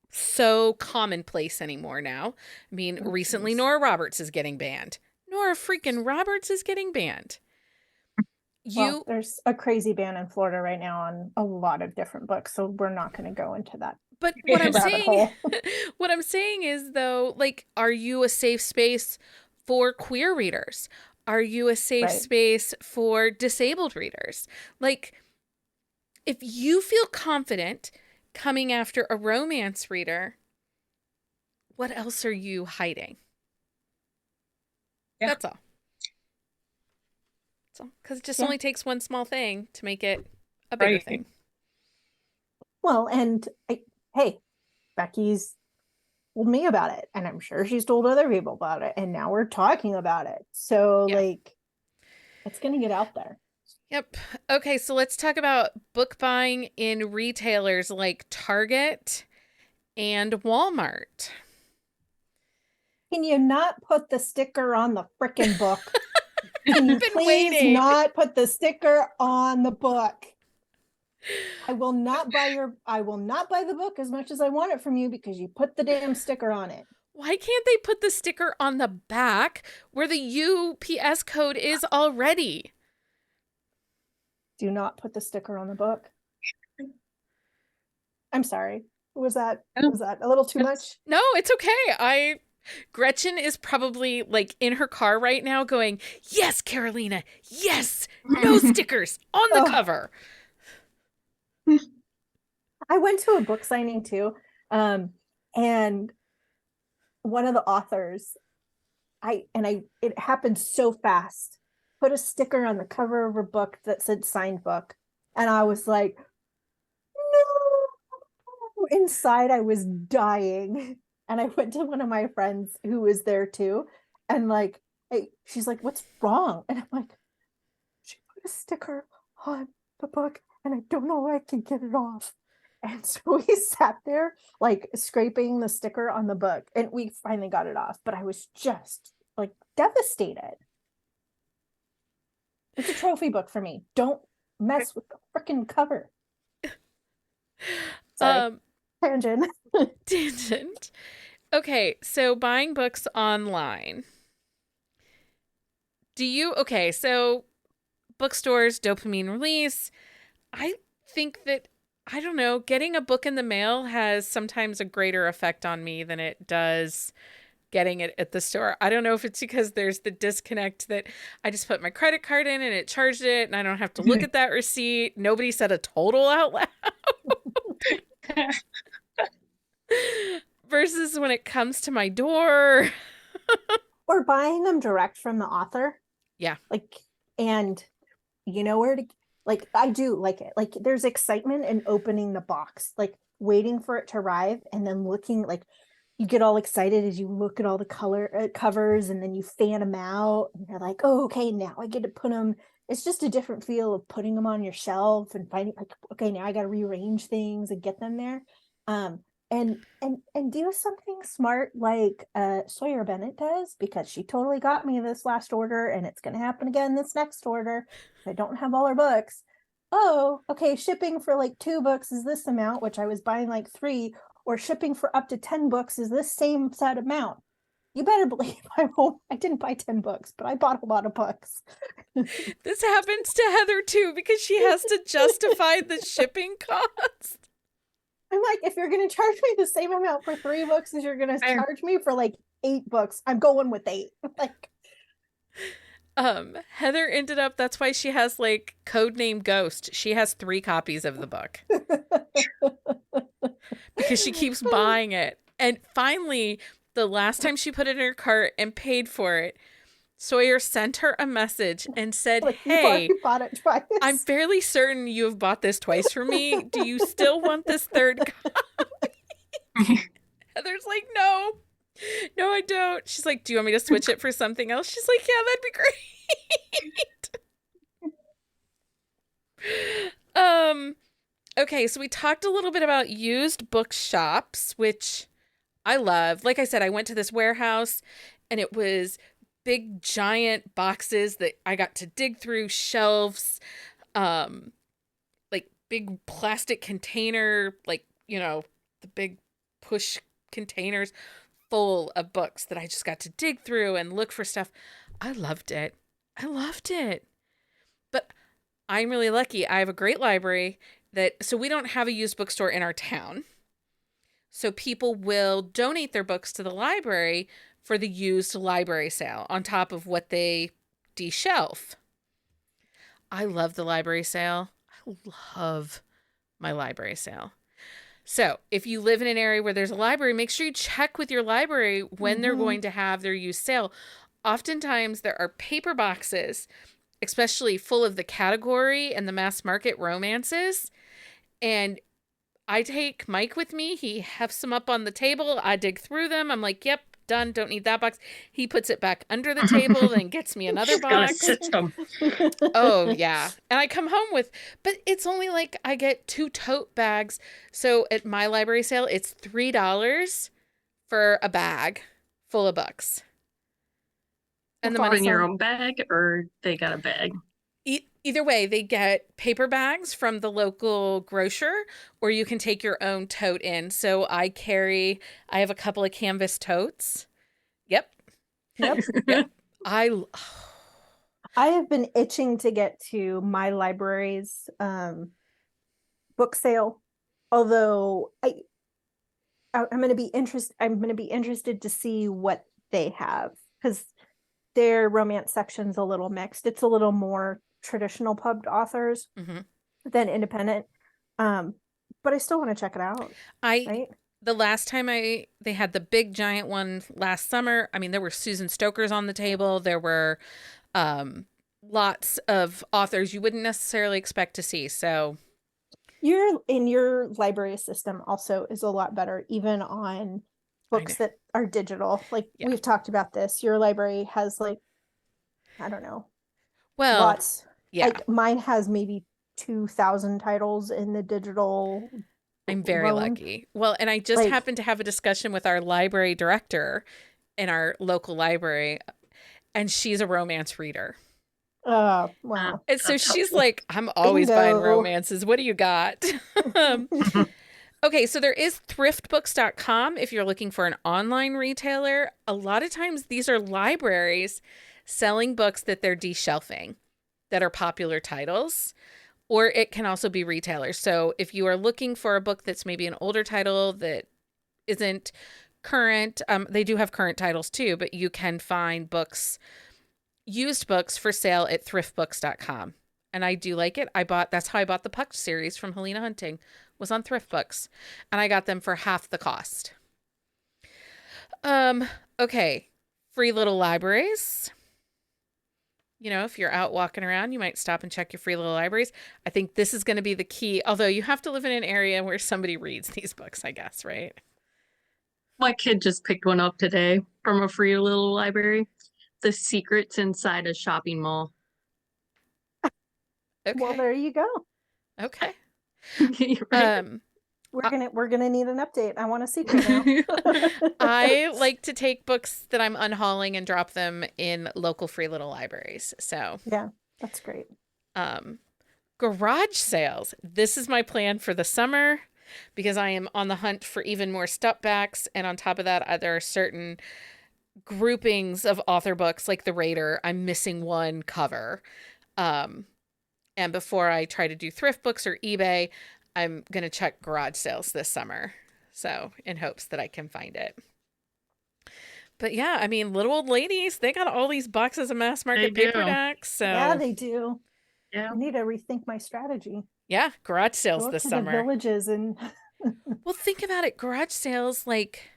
so commonplace anymore now. I mean, recently Nora Roberts is getting banned. Nora freaking Roberts is getting banned. Well, there's a crazy ban in Florida right now on a lot of different books, so we're not going to go into that. But what I'm saying is, though, like, are you a safe space for queer readers? Are you a safe space for disabled readers? Like, if you feel confident coming after a romance reader, what else are you hiding? Yeah. That's all. Because it just only takes one small thing to make it a bigger thing. Well, and hey, Becky's told me about it, and I'm sure she's told other people about it, and now we're talking about it. So, like, it's going to get out there. Yep. Okay, so let's talk about book buying in retailers like Target and Walmart. Can you not put the sticker on the frickin' book? Can you please not put the sticker on the book? I will not buy the book as much as I want it from you because you put the damn sticker on it. Why can't they put the sticker on the back where the UPS code is already? Do not put the sticker on the book. I'm sorry. Was that a little too much? No, it's okay. Gretchen is probably like in her car right now going, yes, Carolina, yes, no stickers on the cover. I went to a book signing too. And one of the authors, it happened so fast, put a sticker on the cover of her book that said signed book. And I was like, no. Inside I was dying. And I went to one of my friends who was there too. And like, hey, she's like, what's wrong? And I'm like, she put a sticker on the book and I don't know if I can get it off. And so we sat there like scraping the sticker on the book and we finally got it off. But I was just like devastated. It's a trophy book for me. Don't mess with the freaking cover. Sorry. Tangent. Tangent. Okay, so buying books online. So bookstores, dopamine release. I think that, I don't know, getting a book in the mail has sometimes a greater effect on me than it does getting it at the store. I don't know if it's because there's the disconnect that I just put my credit card in and it charged it and I don't have to look at that receipt. Nobody said a total out loud. Versus when it comes to my door. Or buying them direct from the author. Yeah. Like, and you know where to, like, I do like it. Like, there's excitement in opening the box, like waiting for it to arrive and then looking, like, you get all excited as you look at all the color covers and then you fan them out and you're like, oh, okay, now I get to put them. It's just a different feel of putting them on your shelf and finding like, okay, now I got to rearrange things and get them there. And do something smart like Sawyer Bennett does, because she totally got me this last order and it's going to happen again this next order. I don't have all her books. Oh, okay, shipping for like 2 books is this amount, which I was buying like 3, or shipping for up to 10 books is this same set amount. You better believe I didn't buy 10 books, but I bought a lot of books. This happens to Heather too because she has to justify the shipping cost. I'm like, if you're going to charge me the same amount for 3 books as you're going to charge me for like 8 books, I'm going with 8. Like, Heather ended up, that's why she has like Codename Ghost. She has 3 copies of the book because she keeps buying it. And finally, the last time she put it in her cart and paid for it, Sawyer sent her a message and said, like, hey, you bought it twice. I'm fairly certain you have bought this twice for me. Do you still want this 3rd copy? Heather's like, no, I don't. She's like, do you want me to switch it for something else? She's like, yeah, that'd be great. Okay, so we talked a little bit about used bookshops, which I love. Like I said, I went to this warehouse and it was big giant boxes that I got to dig through, shelves, like big plastic container, like, you know, the big push containers full of books that I just got to dig through and look for stuff. I loved it. But I'm really lucky. I have a great library so we don't have a used bookstore in our town. So people will donate their books to the library for the used library sale on top of what they de-shelf. I love the library sale. I love my library sale. So if you live in an area where there's a library, make sure you check with your library when they're going to have their used sale. Oftentimes there are paper boxes, especially full of the category and the mass market romances. And I take Mike with me. He hefts them up on the table. I dig through them. I'm like, yep, done. Don't need that box. He puts it back under the table and gets me another box. System. Oh, yeah. And I come home but it's only like I get 2 tote bags. So at my library sale, it's $3 for a bag full of books. And the money in your own bag, or they got a bag? Either way, they get paper bags from the local grocer, or you can take your own tote in. So I have a couple of canvas totes. Yep. I have been itching to get to my library's book sale. Although I'm going to be interested to see what they have, because their romance section's a little mixed. It's a little more traditional pub authors than independent. But but I still want to check it out. I Right? the last time they had the big giant one last summer. I mean, there were Susan Stokers on the table. There were lots of authors you wouldn't necessarily expect to see. So Your library system also is a lot better, even on books that are digital. Like Yeah. we've talked about this. Your library has like, I don't know, well, lots. yeah, Like mine has maybe 2,000 titles in the digital I'm very loan. lucky. Well, and I just Like, happened to have a discussion with our library director in our local library, and she's a romance reader. wow. And so That's she's helpful. like, I'm always buying Bingo. romances. What do you got? Okay, so there is thriftbooks.com if you're looking for an online retailer. A lot of times these are libraries selling books that they're deshelving that are popular titles, or it can also be retailers. So if you are looking for a book that's maybe an older title that isn't current, they do have current titles too, but you can find used books for sale at thriftbooks.com. And I do like it. That's how I bought the Puck series from Helena Hunting, was on Thrift Books. And I got them for half the cost. Okay. Free little libraries. You know, if you're out walking around, you might stop and check your free little libraries. I think this is going to be the key. Although you have to live in an area where somebody reads these books, I guess, right? My kid just picked one up today from a free little library. The Secrets Inside a Shopping Mall. Okay. Well, there you go. Okay. Right? We're gonna need an update. I want a secret now. I like to take books that I'm unhauling and drop them in local free little libraries. So Yeah, that's great. garage sales. This is my plan for the summer because I am on the hunt for even more stepbacks. And on top of that, there are certain groupings of author books like The Raider. I'm missing one cover. And before I try to do thrift books or eBay, I'm going to check garage sales this summer. So in hopes that I can find it. But yeah, I mean, little old ladies, they got all these boxes of mass market They paper do. decks. So Yeah, they do. Yeah. I need to rethink my strategy. yeah, garage sales Go up this to summer. the villages and Well, think about it. Garage sales, like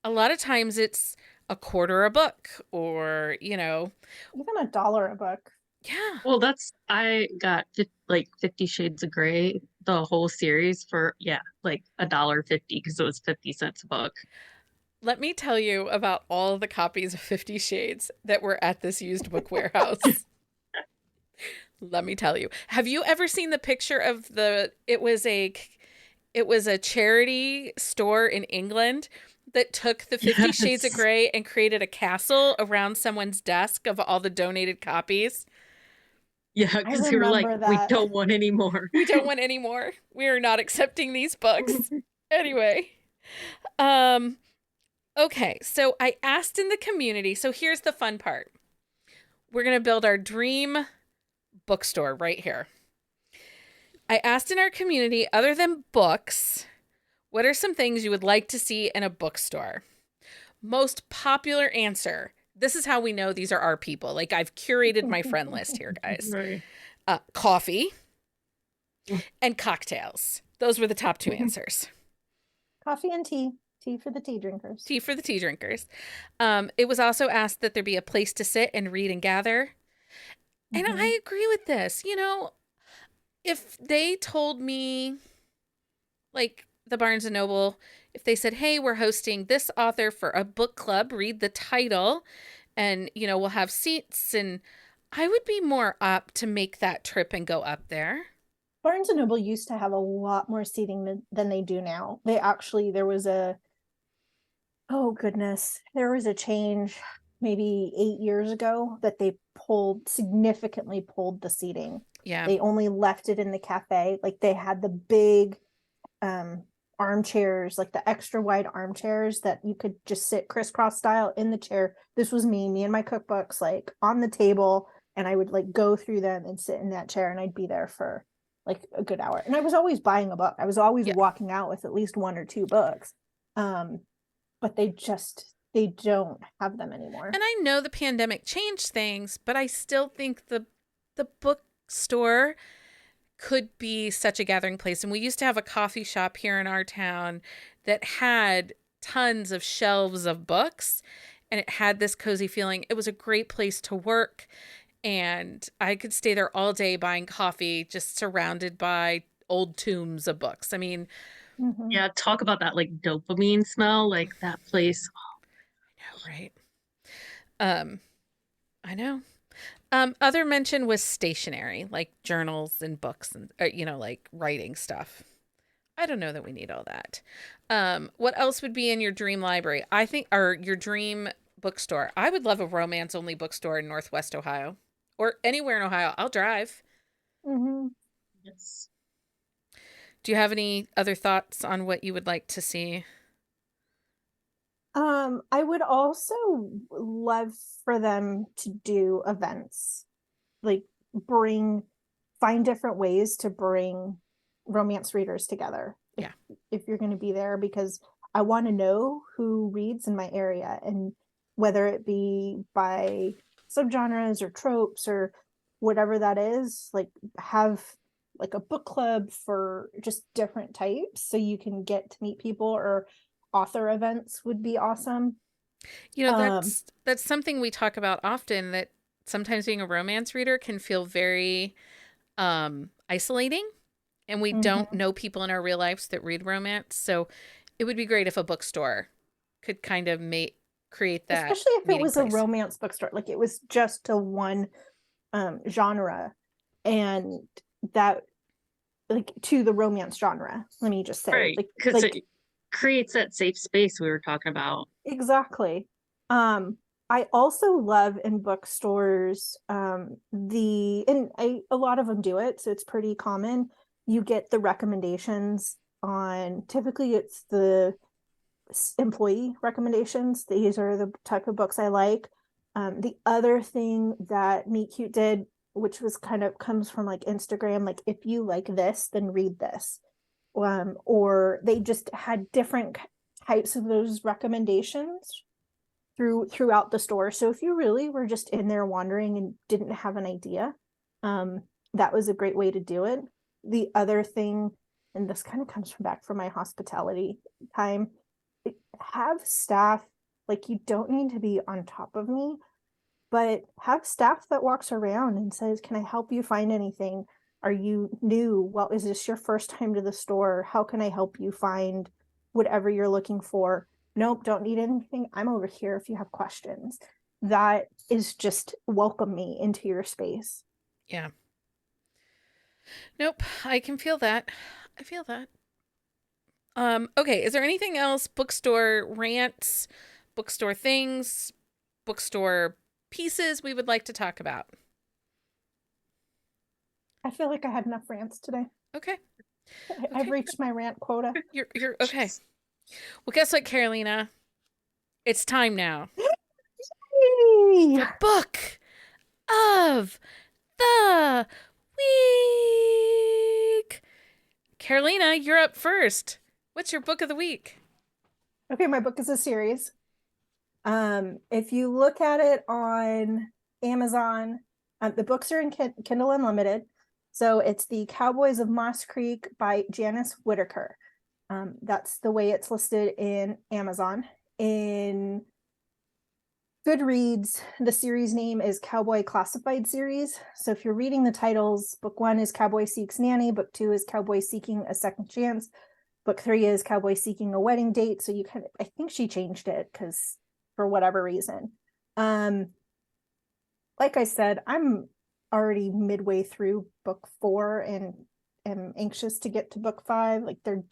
a lot of times it's a quarter a book or, even $1 a book. yeah. Well, I got like 50 Shades of Grey, the whole series for, like $1.50 because it was 50 cents a book. Let me tell you about all the copies of 50 Shades that were at this used book warehouse. Let me tell you. Have you ever seen the picture of it was a charity store in England that took the 50 Shades of Yes. Grey and created a castle around someone's desk of all the donated copies? Yeah, because they were like, remember we that. don't want any more. We don't want any more. We are not accepting these books. Anyway. Okay, so I asked in the community. So here's the fun part. We're going to build our dream bookstore right here. I asked in our community, other than books, what are some things you would like to see in a bookstore? Most popular answer. This is how we know these are our people. Like I've curated my friend list here, guys. Right. Coffee and cocktails. Those were the top two answers. Coffee and tea. Tea for the tea drinkers. Tea for the tea drinkers. It was also asked that there be a place to sit and read and gather. And I agree with this. If they told me, like the Barnes & Noble, if they said, hey, we're hosting this author for a book club, read the title, and, we'll have seats, and I would be more up to make that trip and go up there. Barnes & Noble used to have a lot more seating than they do now. There was a change maybe 8 years ago that they significantly pulled the seating. Yeah. They only left it in the cafe. Like they had the big armchairs, like the extra wide armchairs that you could just sit crisscross style in the chair. This was me and my cookbooks like on the table, and I would like go through them and sit in that chair, and I'd be there for like a good hour. And I was always buying a book. I was always walking out with at least one or two books. But they don't have them anymore. And I know the pandemic changed things, but I still think the bookstore could be such a gathering place. And we used to have a coffee shop here in our town that had tons of shelves of books, and it had this cozy feeling. It was a great place to work, and I could stay there all day buying coffee, just surrounded by old tombs of books. I mean, Mhm. Yeah, talk about that like dopamine smell, like that place. right. Um, I know. Other mention was stationery, like journals and books and like writing stuff. I don't know that we need all that. What else would be in your dream library? I think, or your dream bookstore. I would love a romance only bookstore in Northwest Ohio or anywhere in Ohio. I'll drive. Mhm. Yes. Do you have any other thoughts on what you would like to see? I would also love for them to do events, like bring find different ways to bring romance readers together. Yeah. If you're going to be there, because I want to know who reads in my area, and whether it be by subgenres or tropes or whatever that is, like have like a book club for just different types so you can get to meet people, or author events would be awesome. You know, Um that's something we talk about often, that sometimes being a romance reader can feel very isolating, and we don't mhm. know people in our real lives that read romance. So it would be great if a bookstore could kind of create that Especially if it meeting was a place. romance bookstore, like it was just a one genre, and that, like, to the romance genre, let me just say, Right. Because it creates that safe space we were talking about. exactly. I also love in bookstores, a lot of them do it, so it's pretty common. You get the recommendations on, typically it's the employee recommendations. These are the type of books I like. The other thing that Meet Cute did, which was kind of comes from like Instagram, like if you like this, then read this. Or they just had different types of those recommendations throughout the store. So if you really were just in there wandering and didn't have an idea, um, that was a great way to do it. The other thing, and this kind of comes from back from my hospitality time, have staff, like, you don't need to be on top of me, but have staff that walks around and says, can I help you find anything? Are you new? Well, is this your first time to the store? How can I help you find whatever you're looking for? Nope, don't need anything. I'm over here if you have questions. That is just welcome me into your space. Yeah. Nope. I can feel that. I feel that. Okay. Is there anything else? Bookstore rants, bookstore things, bookstore pieces we would like to talk about? I feel like I had enough rants today. Okay. I've Okay. reached my rant quota. You're okay. Well, guess what, Carolina? It's time now. Yay! The book of the week. Carolina, you're up first. What's your book of the week? Okay, my book is a series. If you look at it on Amazon, the books are in Kindle Unlimited. So it's The Cowboys of Moss Creek by Janice Whitaker. That's the way it's listed in Amazon. In Goodreads, the series name is Cowboy Classified Series. So if you're reading the titles, book 1 is Cowboy Seeks Nanny, book 2 is Cowboy Seeking a Second Chance, book 3 is Cowboy Seeking a Wedding Date. So you kind of, I think she changed it because for whatever reason. Like I said, I'm already midway through book 4 and am anxious to get to book 5. Like they're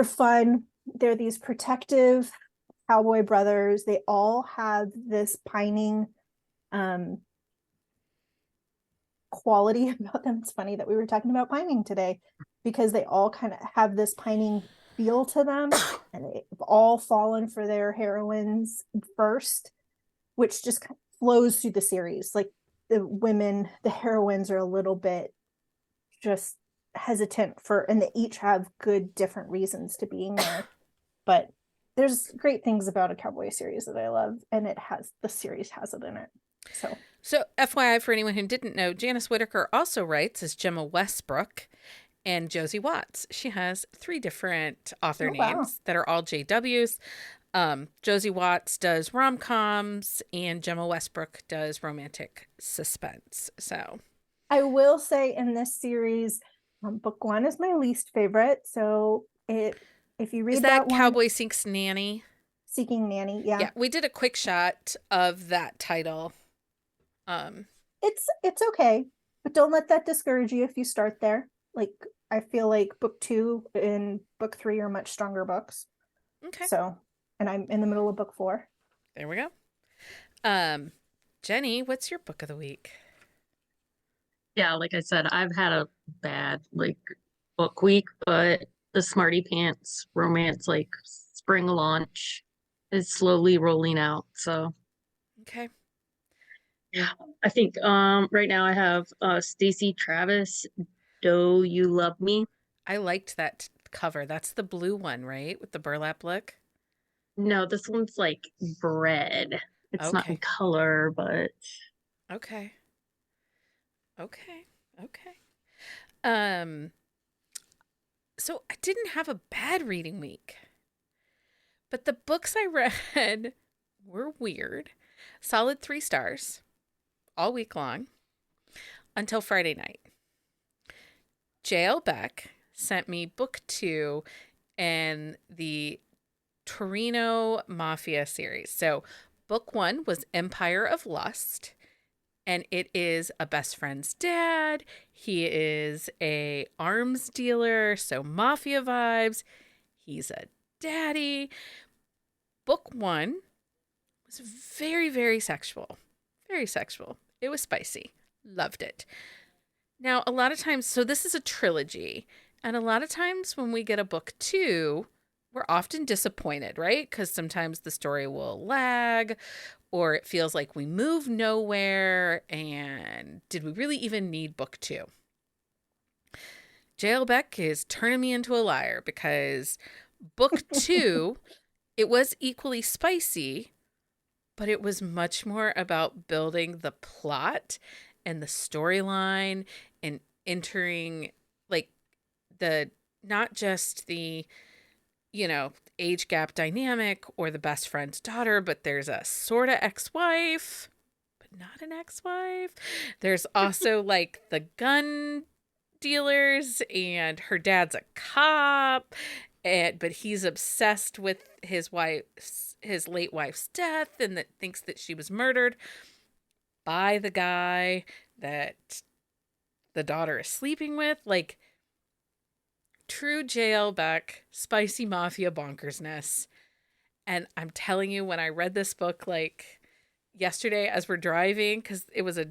fun. They're these protective cowboy brothers. They all have this pining quality about them. It's funny that we were talking about pining today, because they all kind of have this pining feel to them, and they've all fallen for their heroines first, which just kind of flows through the series. Like the heroines are a little bit just hesitant for, and they each have good different reasons to being there. But there's great things about a cowboy series that I love, and the series has it in it. So So, FYI, for anyone who didn't know, Janice Whittaker also writes as Gemma Westbrook and Josie Watts. She has 3 different author Oh, wow. names that are all JWs. Josie Watts does rom-coms, and Gemma Westbrook does romantic suspense. So, I will say in this series, book 1 is my least favorite. So if you read is that that one, Cowboy Sinks Nanny? Seeking Nanny, yeah. Yeah, we did a quick shot of that title. It's okay, but don't let that discourage you if you start there. Like, I feel like book 2 and book 3 are much stronger books. Okay. So, and I'm in the middle of book 4. There we go. Jenny, what's your book of the week? Yeah, like I said, I've had a bad like book week, but the Smarty Pants romance like spring launch is slowly rolling out. So Okay. yeah, I think right now I have Stacey Travis, Do You Love Me? I liked that cover. That's the blue one, right? With the burlap look. No, this one's like bread. It's not in Okay. color, but Okay. Okay. Okay. Um, so I didn't have a bad reading week, but the books I read were weird. Solid 3 stars all week long until Friday night. JL Beck sent me book 2 in the Torino Mafia series. So book 1 was Empire of Lust, and it is a best friend's dad. He is a arms dealer, so mafia vibes. He's a daddy. Book 1 was very, very sexual. Very sexual. It was spicy. Loved it. Now, a lot of times, so this is a trilogy, and a lot of times when we get a book 2, we're often disappointed, right? Because sometimes the story will lag, or it feels like we move nowhere, and did we really even need book 2? JL Beck is turning me into a liar, because book 2, it was equally spicy, but it was much more about building the plot and the storyline and entering like the not just the age gap dynamic or the best friend's daughter, but there's a sort of ex-wife but not an ex-wife. There's also like the gun dealers, and her dad's a cop, but he's obsessed with his late wife's death, and that thinks that she was murdered by the guy that the daughter is sleeping with. Like, true JL Beck, spicy mafia bonkersness. And I'm telling you, when I read this book, like yesterday as we're driving, because it was a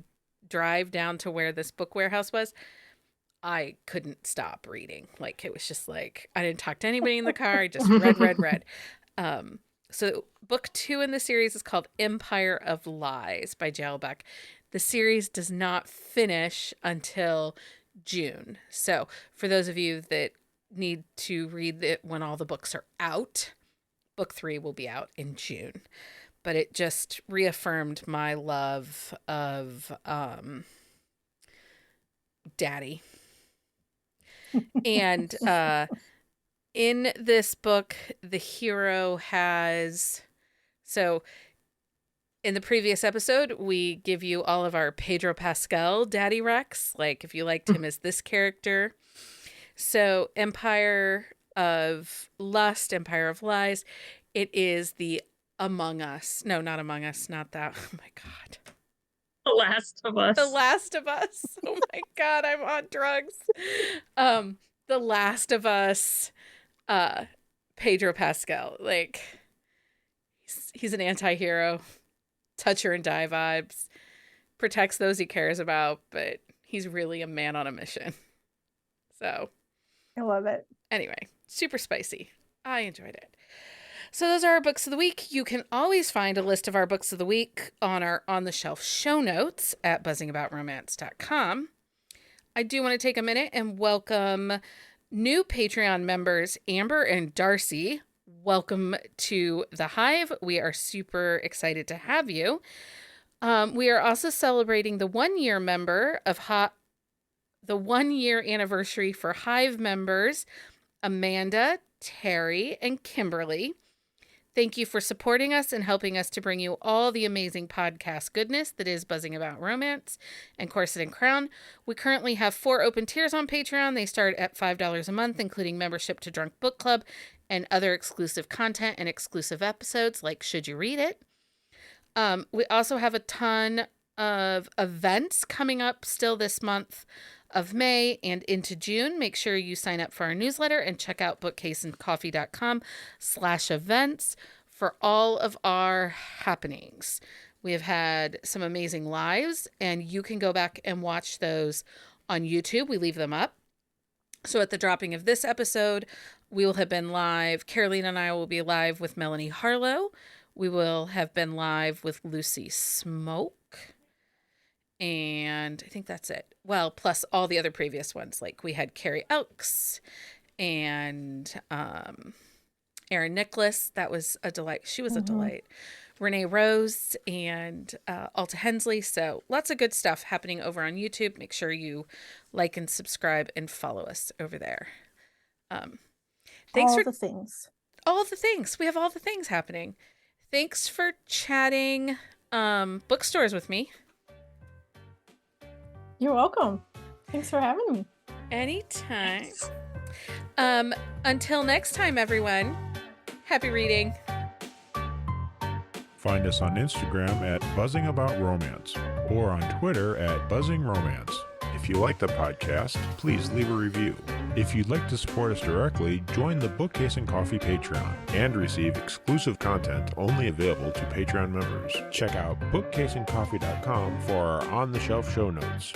drive down to where this book warehouse was, I couldn't stop reading. Like, it was just like, I didn't talk to anybody in the car. I just read. So book 2 in the series is called Empire of Lies by JL Beck. The series does not finish until June. So for those of you that need to read it when all the books are out, book 3 will be out in June. But it just reaffirmed my love of Daddy. And in this book, the hero has... So in the previous episode, we give you all of our Pedro Pascal Daddy Rex. Like, if you liked him as this character. So Empire of Lust, Empire of Lies, it is the Among Us. No, not Among Us, not that. Oh my God. The Last of Us. The Last of Us. Oh my God, I'm on drugs. The Last of Us, Pedro Pascal. Like, he's an anti-hero. Touch her and die vibes. Protects those he cares about, but he's really a man on a mission. So I love it. anyway, super spicy. I enjoyed it. So those are our books of the week. You can always find a list of our books of the week on our On the Shelf show notes at buzzingaboutromance.com. I do want to take a minute and welcome new Patreon members, Amber and Darcy. Welcome to the Hive. We are super excited to have you. We are also celebrating the 1 year the 1 year anniversary for Hive members, Amanda, Terry, and Kimberly. Thank you for supporting us and helping us to bring you all the amazing podcast goodness that is Buzzing About Romance and Corset and Crown. We currently have 4 open tiers on Patreon. They start at $5 a month, including membership to Drunk Book Club and other exclusive content and exclusive episodes like Should You Read It? We also have a ton of events coming up still this month of May and into June. Make sure you sign up for our newsletter and check out bookcaseandcoffee.com/events for all of our happenings. We have had some amazing lives, and you can go back and watch those on YouTube. We leave them up. So at the dropping of this episode, we will have been live. Carolina and I will be live with Melanie Harlow. We will have been live with Lucy Smoke. And I think that's it. Well, plus all the other previous ones. Like we had Carrie Elks and Erin Nicholas. That was a delight. She was a delight. Renee Rose and Alta Hensley. So lots of good stuff happening over on YouTube. Make sure you like and subscribe and follow us over there. Thanks all for the things. All the things. We have all the things happening. Thanks for chatting bookstores with me. You're welcome. Thanks for having me. Anytime. Until next time, everyone. Happy reading. Find us on Instagram at Buzzing About Romance or on Twitter at Buzzing Romance. If you like the podcast, please leave a review. If you'd like to support us directly, join the Bookcase and Coffee Patreon and receive exclusive content only available to Patreon members. Check out bookcaseandcoffee.com for our on-the-shelf show notes.